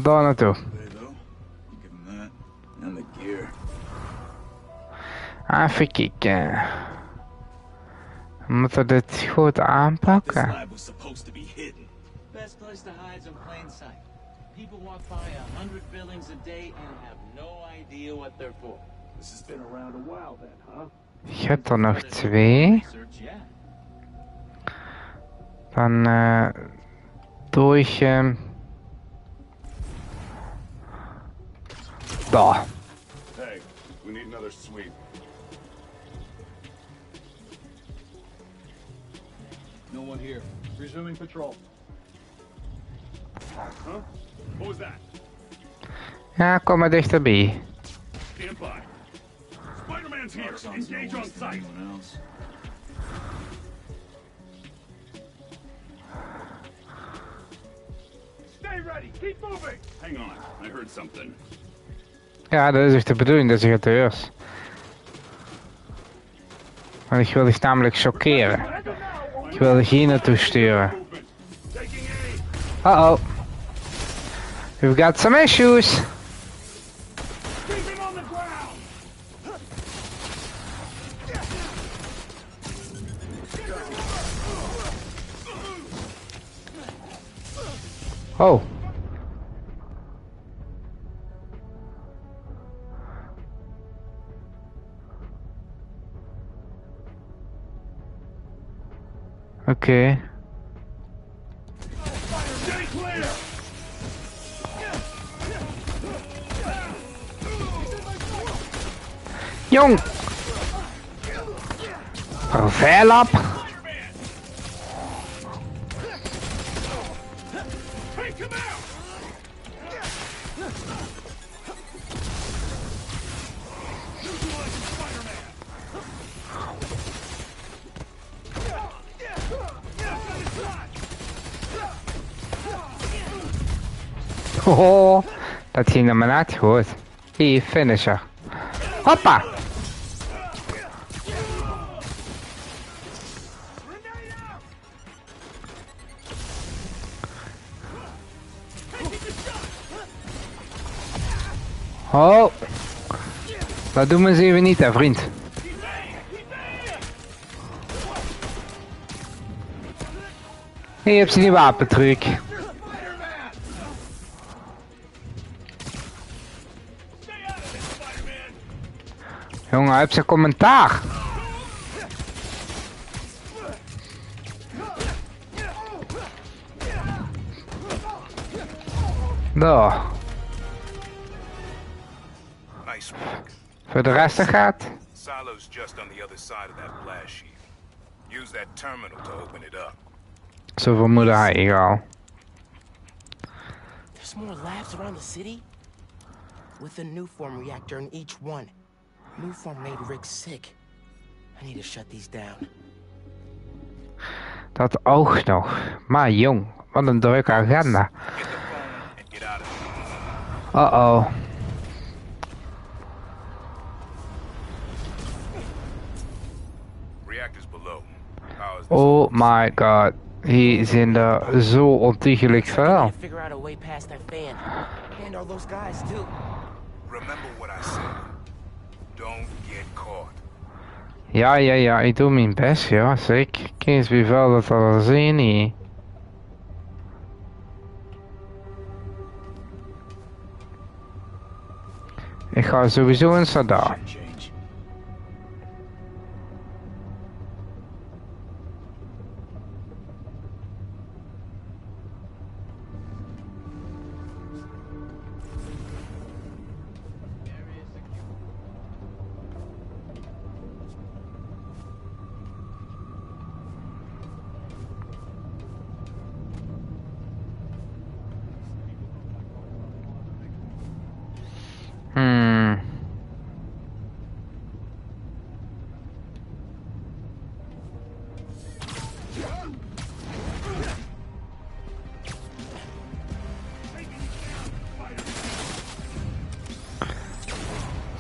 daar naartoe. Even kijken. We moeten dit goed aanpakken. Best place to hide is in plain sight. People walk by 100 buildings a day and have no idea what they're for. This has been around a while then, huh? Je hebt er nog 2. Dan doe ik hem daar. Hey, we need another sweep. No one here. Resuming patrol. Huh? What was that? Ja, kom maar dichterbij. Stand by. Spider-Man's here. Engage on sight. Stay ready. Keep moving. Hang on. I heard something. Ja, dat is echt de bedoeling dat je het hoort. Want ik wil dich namelijk chockeren. Ik wil dich hier naartoe sturen. Uh-oh. We've got some issues. Oh. Oké. Jong! Vervelap! Oh, dat ging maar net goed. Die finisher. Hoppa! Oh, dat doen we eens even niet, hè, vriend. Hier heb je die wapentruc. Jongen, hij heeft zijn commentaar. Daar. Nice work. Voor de rest gaat. Silo's just on the other side of that blast sheath. Use that terminal to open it up. Zo vermoedde hij al. There's more labs around the city? With a Nuform reactor in each one. Nuform made Rick sick. I need to shut these down. Dat oog nog. Maar jong, wat een drukke agenda. Uh-oh. Oh my god. Hier zijn er zo ontiegelijk veel. Figure out a way past that fan. And all those guys too. Remember what I said. Don't get caught. Ja, ik doe mijn best, ja, zeker. Kijk eens wie veel dat er zijn hier. Ik ga sowieso eens naar daar.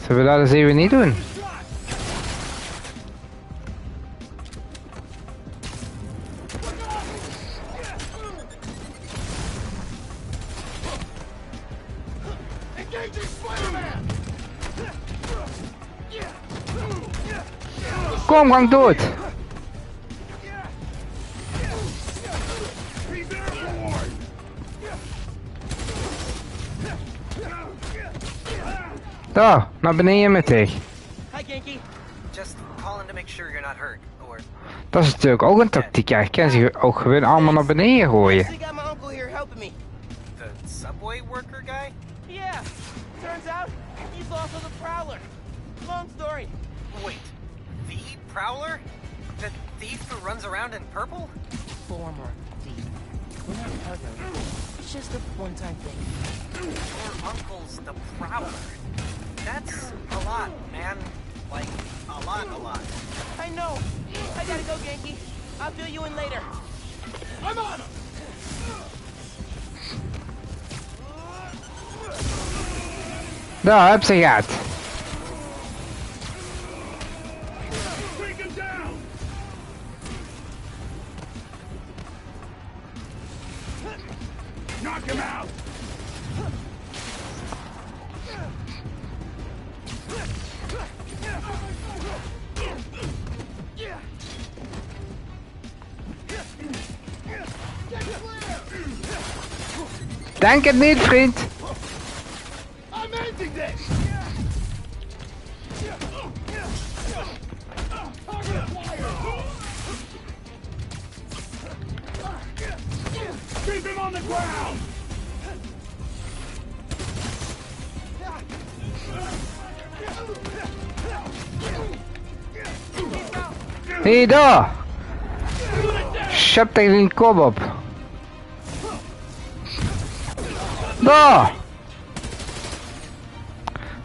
Zullen we dat eens even niet doen? Kom, gang dood! Daar, naar beneden met dich. Hi, Genki. Just calling to make sure you're not hurt, or... Dat is natuurlijk ook een tactiek. Je kan zich ook gewoon allemaal naar beneden gooien. I got my uncle here helping me. The subway worker guy? Yeah. Turns out he's also the Prowler. Long story. Wait, the Prowler? The thief who runs around in purple? Former thief. We're not partners. It's just a one-time thing. Your uncle's the Prowler. That's a lot, man. Like, a lot. I know. I gotta go, Genki. I'll fill you in later. I'm on him! Daar, heb ze gehad. Knock him out! Denk het niet, vriend. I'm ending this! Keep him on the ground! Hé, daar! Schep tegen die kop op. Daar!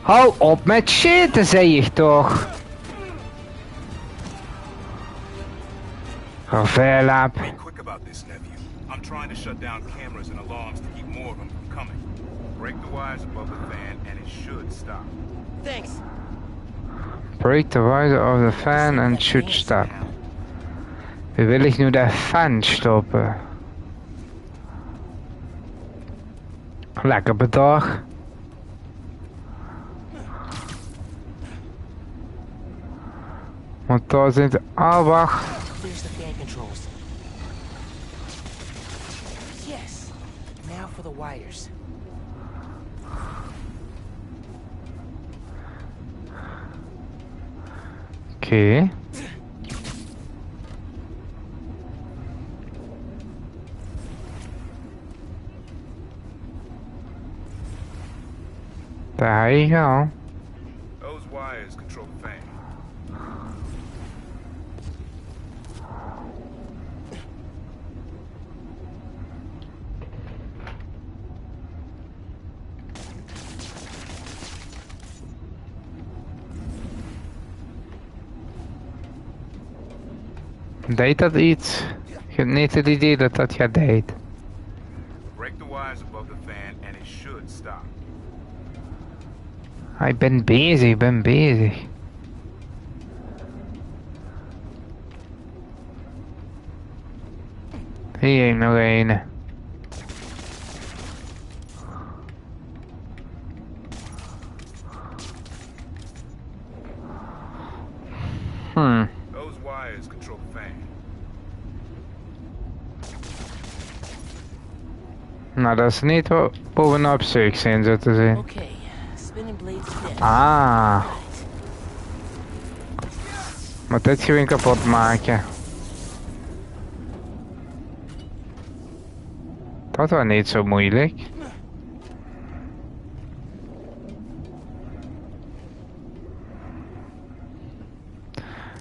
Hou op met shit, zei ik toch. Verlaap. Be quick about this, nephew. I'm trying to shut down cameras and alarms to keep more of them from coming. Break the wires above the fan and it should stop. Thanks. Break the wire of the fan and should stop. Wie wil ik nu de fan stoppen? Lekker bedag. Want daar zit wacht. There's the fan controls. Yes. Now for the wires. Oké. Daar je go. Those wires control the fan. Deed dat iets? Ik heb niet het idee dat dat gaat deed. Break the wires above the fan and it should stop. Ik ben bezig, Hier nog een. Those wires control the fan. Nou, dat is niet wat bovenop zoek zijn, zo te zien. Okay. Spinning blades fit. Ah. Moet dit gewoon kapot maken. Dat was niet zo moeilijk.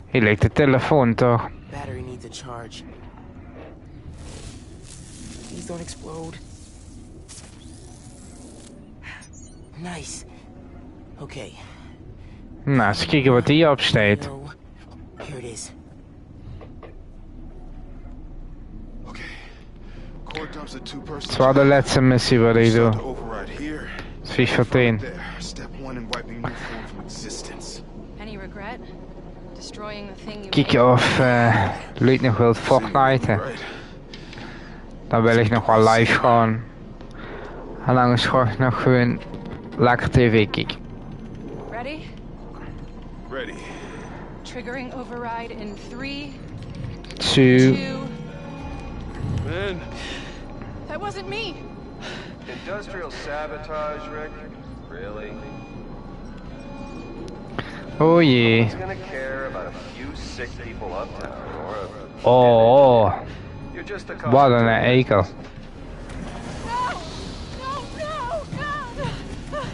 Hier ligt de telefoon toch? Battery needs a charge. Please don't explode. Nice. Okay. Nou, eens kijken wat hier op staat. Here it is. Core dumps the two-person. Het was de laatste missie wat ik doe. Override here. 5 voor 10. Step 1 in wiping new form from existence. Any regret? Destroying the thing you Kijken of Luid nog wilt Fortnite. Dan wil ik nog wel live gaan. En anders ga ik nog gewoon lekker tv kijken. Ready? Ready. Triggering override in 3, 2. Ben. That wasn't me. Industrial sabotage, Rick? Really? Oh jee. Who's gonna care about a few sick people uptown or a... Oh. You're just a Wat een ekel.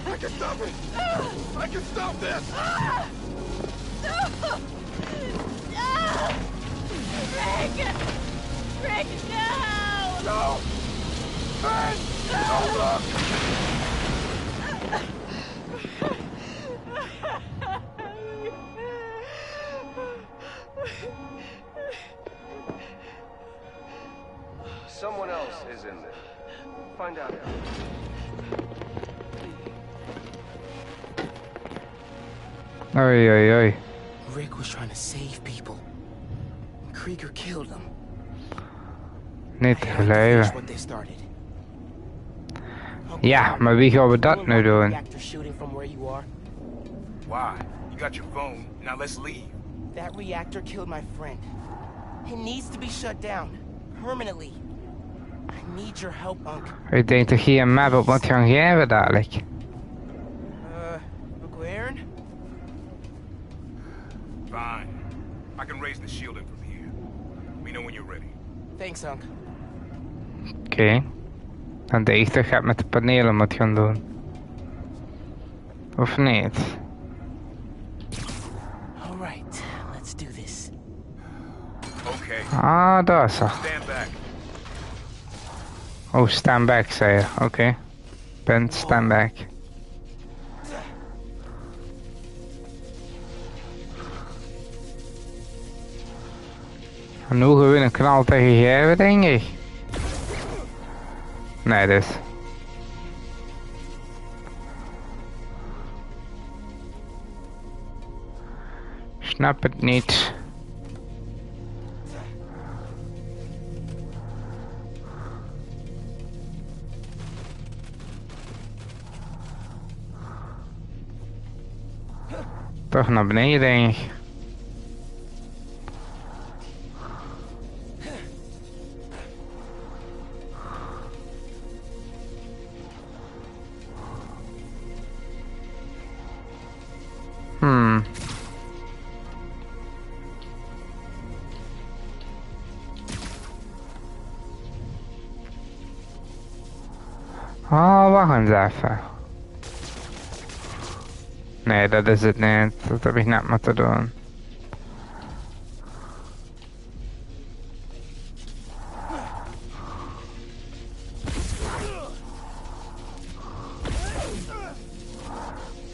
I can stop it! I can stop this! Rick, no! No! Ben! No, look! Someone else is in there. Find out. Oei, oei, oei. Rick was trying to save people. Krieger killed them. Niet te Finish geloven. what they started. Ja, maar wie gaan we dat nu doen? Reactor shooting from where you are. Why? You got your phone. Now let's leave. That reactor killed my friend. It needs to be shut down. Permanently. I need your help, Unc. Ik denk dat je een map op moet gaan geven dadelijk. Uncle Aaron? Fine. I can raise the shielding from here. Let me know when you're ready. Thanks, Unc. Oké. Dan denk ik dat je het met de panelen moet gaan doen. Of niet? Alright, let's do this. Okay. Ah, daar is er. Stand back. Oh, stand back, zei je. Oké. Ben stand back. En nu gaan we een knal tegen geven, denk ik. Nee, dus. Snap het niet. Toch naar beneden, denk ik. Oh, wacht eens even. Nee, dat is het niet. Dat heb ik net moeten doen.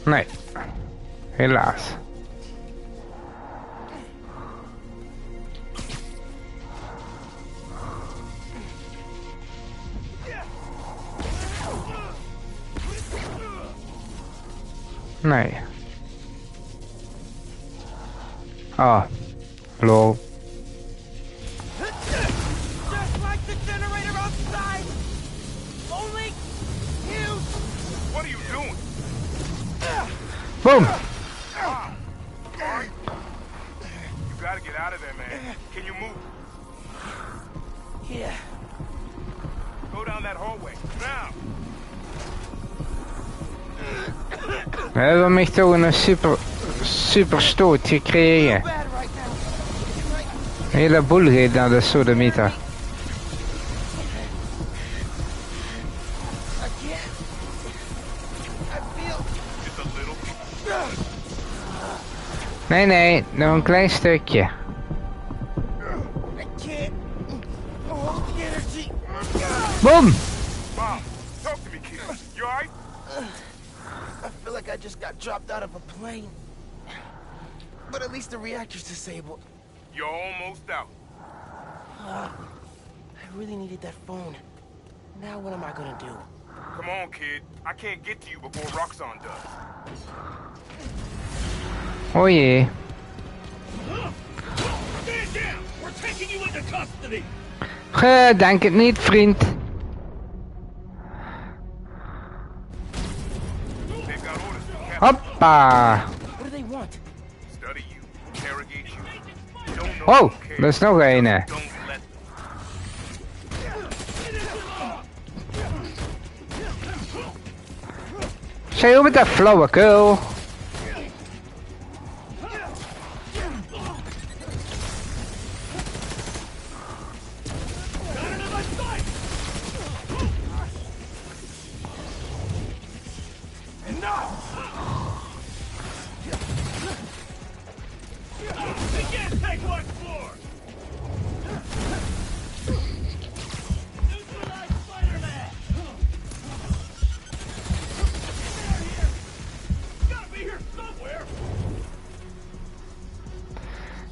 Nee. Helaas. Nee. Ah. Lol. Just like the generator outside! Only huge! What are you doing? Boom! You gotta get out of there, man. Can you move? Yeah. Go down that hallway. Now! We hebben mij toch een super stoot gekregen. Een hele boel gaat naar de sodemieter. Nee, nog een klein stukje. Boom! Mom, talk to me, kid. You alright? I feel like I just got dropped out of a plane. But at least the reactor's disabled. You're almost out. I really needed that phone. Now what am I gonna do? Come on, kid. I can't get to you before Roxxon does. Oh yeah. Stand down! We're taking you into custody! Denk het niet, vriend. Hoppa! What do they want? Study you, interrogate you. You don't know Oh, er is nog een. Say met dat flauwekul.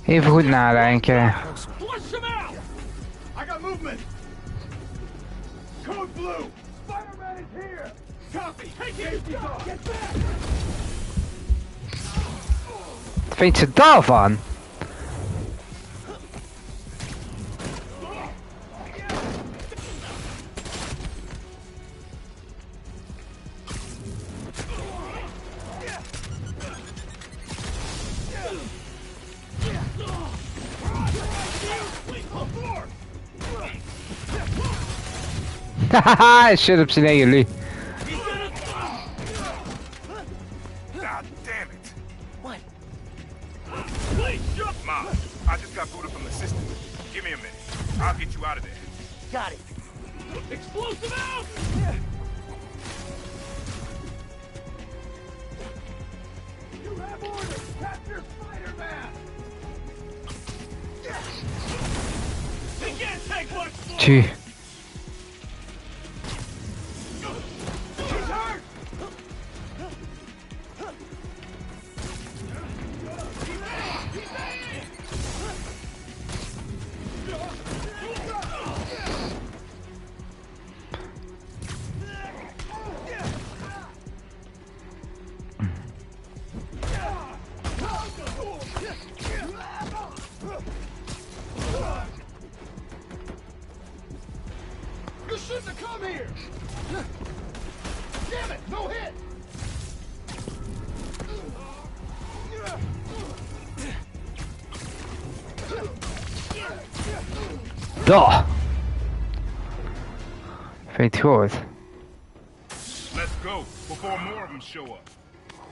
Even goed nadenken. Flush him out! I got movement! Code blue! Spider-Man is here! Copy! Take it! Get back! Wat vindt ze daarvan? Haha, shit op zijn eigen lui. God damn it. What? Mom, I just got booted from the system. Give me a minute. I'll get you out of there. Got it. Explosive out! You have orders! Capture Spider-Man! He can't take much more! Tjie. He's hurt! You shouldn't have come here! Damn it, no hit! Daar. Vind je het goed? Let's go before more of them show up.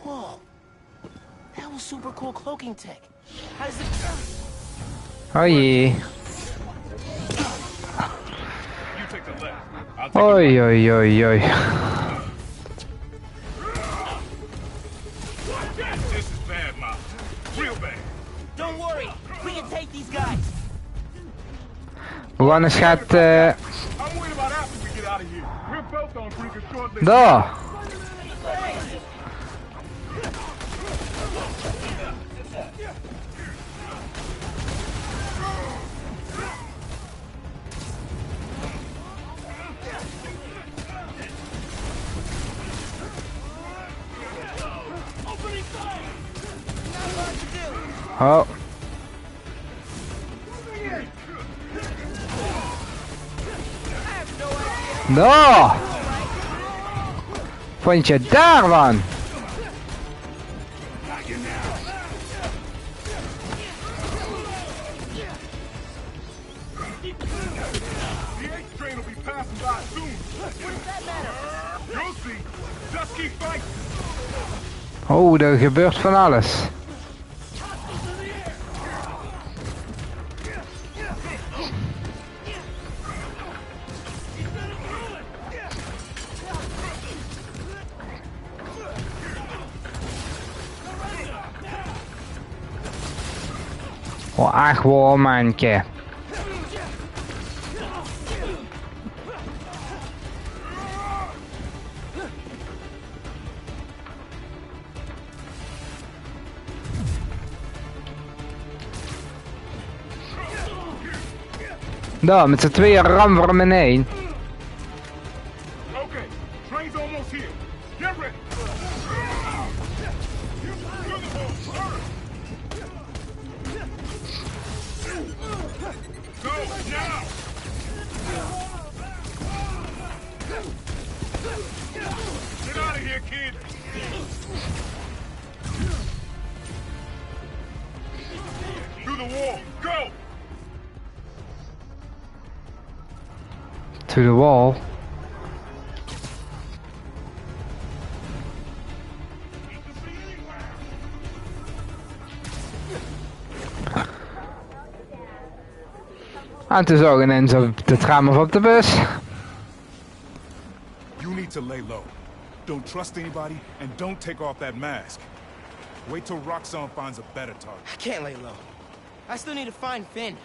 Whoa. That was super cool cloaking tech. How does it... Oh jee. You take the left. I'll take Oei oei oei oei. This is bad, Mom. Real bad. Don't worry. We can take these guys. Hoe anders gaat I'm worried about after we get out of here. We're both on freaking short list. daar. Oh. Daar. Vond je daarvan? The 8th train will be passing by soon. What does that matter? You'll see. Just keep fighting. Oh, er gebeurt van alles. Oh, ach, wow, manke. Daar, met z'n tweeën rammen we hem in één. Okay, train's almost here. Get ready. Go now. Get out of here, kid. Through the wall. Go. To the wall. En toen zag ik ineens op de tram of op de bus. You need to lay low. Don't trust anybody and don't take off that mask. Wait till Roxxon finds a better target. I can't lay low. I still need to find Finn.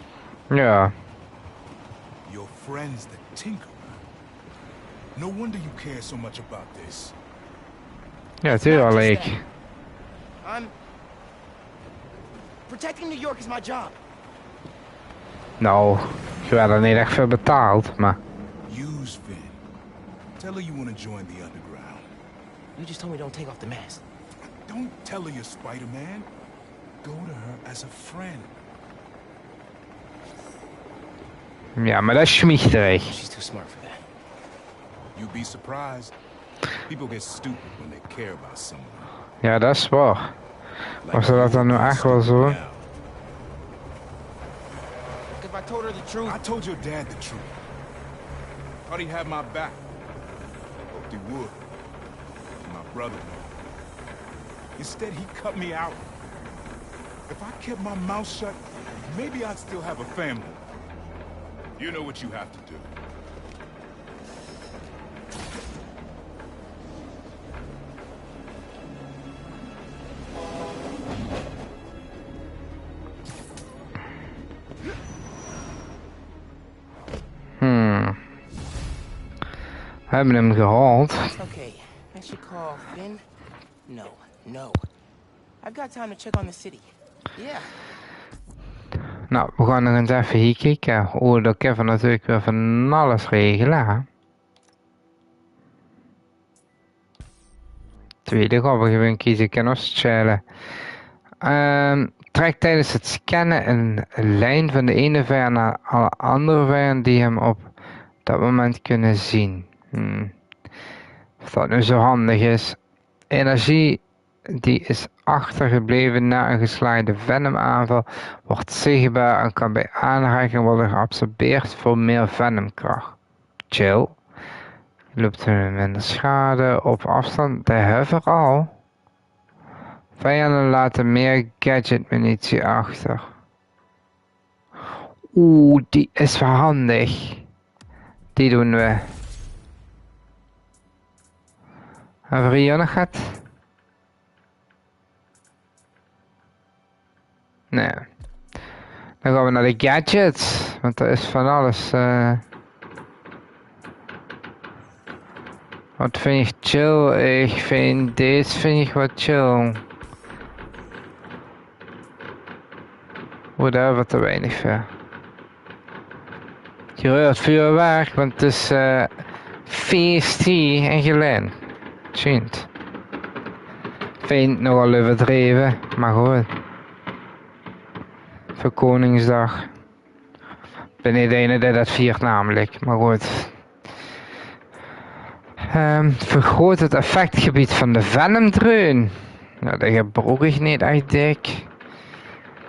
Ja. Your friend's the Tinkerer. No wonder you care so much about this. Ja, tuurlijk. Protecting New York is my job. Nou, je werd er niet echt veel betaald, maar... Use Finn. Tell her you want to join the underground. You just told me don't take off the mask. Don't tell her you're Spider-Man. Go to her as a friend. Ja, maar dat is schmichterig. She's too smart for that. You'd be surprised. People get stupid when they care about someone. Ja, dat is waar. Was dat dan nu echt wel zo? If I told her the truth... I told your dad the truth. Thought he had my back. Hoped he would. My brother. Instead, he cut me out. If I kept my mouth shut, maybe I'd still have a family. You know what you have to do. We hebben hem gehaald. Okay, I should call Finn. No. I've got time to check on the city. Yeah. Nou, we gaan nog eens even hier kijken. Oh, dat kan natuurlijk weer van alles regelen. Hè? Tweede gaan we gewoon kiezen, kan ons chillen. Trek tijdens het scannen een lijn van de ene vijand naar alle andere vijanden die hem op dat moment kunnen zien. Of dat nu zo handig is. Energie die is achtergebleven na een geslaagde Venom-aanval wordt zichtbaar en kan bij aanraking worden geabsorbeerd voor meer Venomkracht. Chill. Loopt er minder schade op afstand. De hebben we al. Vijanden laten meer gadget-munitie achter. Oeh, die is wel handig. Die doen we. Hebben we hier nog het? Nee. Dan gaan we naar de gadgets. Want er is van alles. Wat vind ik chill? Ik vind deze wat chill. Oeh, daar hebben we te weinig voor. Je hoort vuurwerk, want het is VST en Glen. Schijnt. Vind nogal overdreven, maar goed. Voor Koningsdag. Ik ben niet de ene die dat viert namelijk, maar goed. Vergroot het effectgebied van de Venom-dreun. Nou, dat gebruik ik niet echt dik.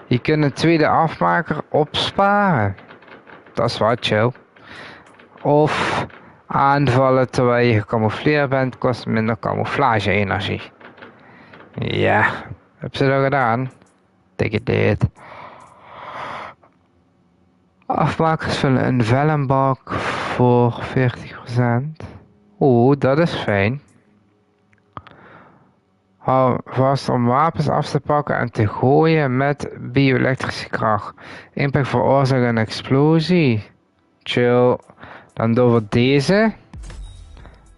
Je kunt een tweede afmaker opsparen. Dat is wel chill. Of aanvallen terwijl je gecamoufleerd bent kost minder camouflage-energie. Ja, heb ze dat gedaan? Dikke dit. Afmakers vullen een vellenbak voor 40%. Oeh, dat is fijn. Hou vast om wapens af te pakken en te gooien met bio-elektrische kracht. Impact veroorzaakt een explosie. Chill. Dan doen we deze.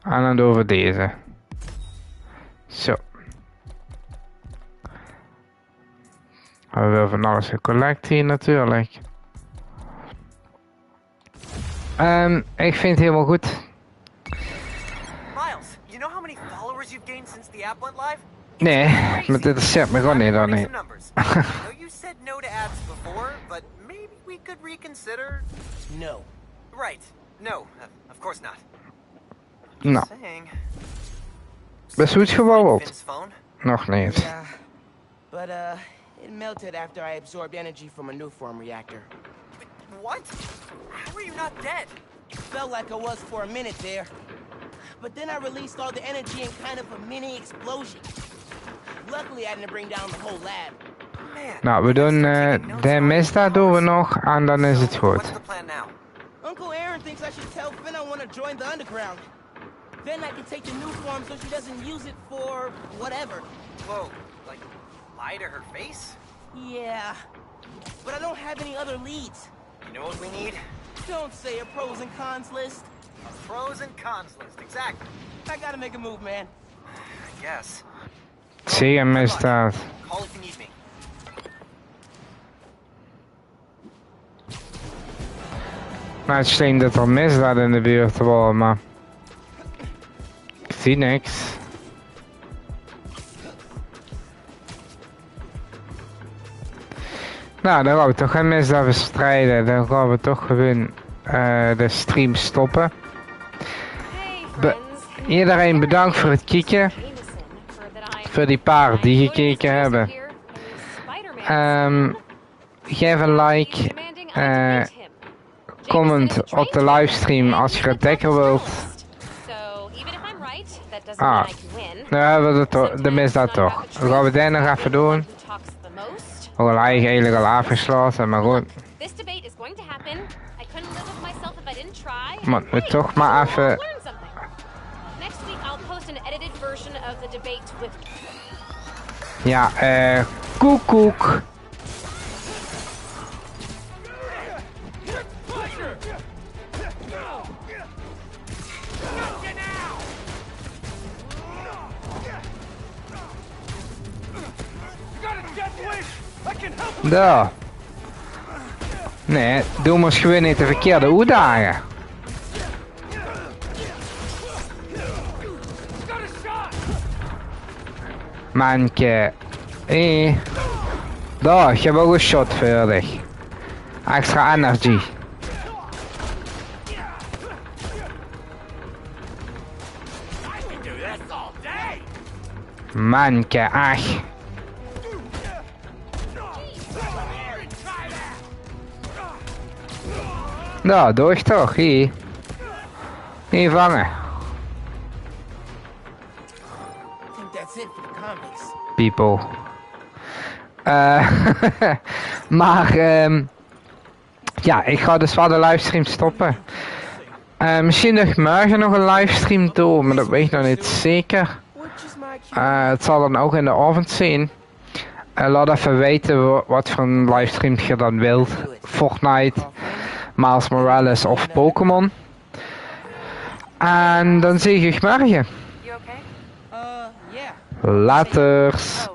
En dan doen we deze. Zo. Hebben we van alles gecollect hier natuurlijk. Ik vind het helemaal goed. Miles, you know how many followers you've gained since the app went live? Nee, maar dit is me gewoon niet dan niet. I know you said no to ads before, but maybe we could reconsider. No. Right. No, of course not. Nou. Best goed gewauweld. Nog niet. Yeah, but it melted after I absorbed energy from a Nuform reactor. What? How are you not dead? Felt like I was for a minute there. But then I released all the energy in kind of a mini explosion. Luckily I didn't bring down the whole lab. Nou, we doen de misdaad doen we nog en dan is het goed. What's the plan now? Uncle Aaron thinks I should tell Finn I want to join the underground. Then I can take the Nuform so she doesn't use it for whatever. Whoa, like lie to her face? Yeah, but I don't have any other leads. You know what we need? Don't say a pros and cons list. A pros and cons list, exactly. I gotta make a move, man. I guess. Zie je misdaad. Call if you need me. Nou, het schijnt dat er misdaad in de buurt te worden, maar ik zie niks. Nou, dan gaan we toch geen misdaad bestrijden. Dan gaan we toch gewoon de stream stoppen. Iedereen bedankt voor het kijken. Voor die paar die gekeken hebben. Geef een like. comment op de livestream als je het dekker wilt. Ah, nou hebben we de misdaad toch. Dan gaan we dit nog even doen. We hebben eigenlijk al afgesloten, maar goed. Moet toch maar even... Ja, koekoek. Daar. Nee, doe maar eens gewoon niet de verkeerde uitdagen. Manke. Daar, ik heb ook een shot verdig. Extra energy. Manke, ach. Nou, doe ik toch, hier. Hier vangen. People. Maar, ja, ik ga dus wel de livestream stoppen. Misschien nog morgen nog een livestream doen, maar dat weet ik nog niet zeker. Het zal dan ook in de avond zijn. Laat even weten wat voor een livestream je dan wilt. Fortnite, Miles Morales of Pokémon. En dan zie ik je morgen. Laters.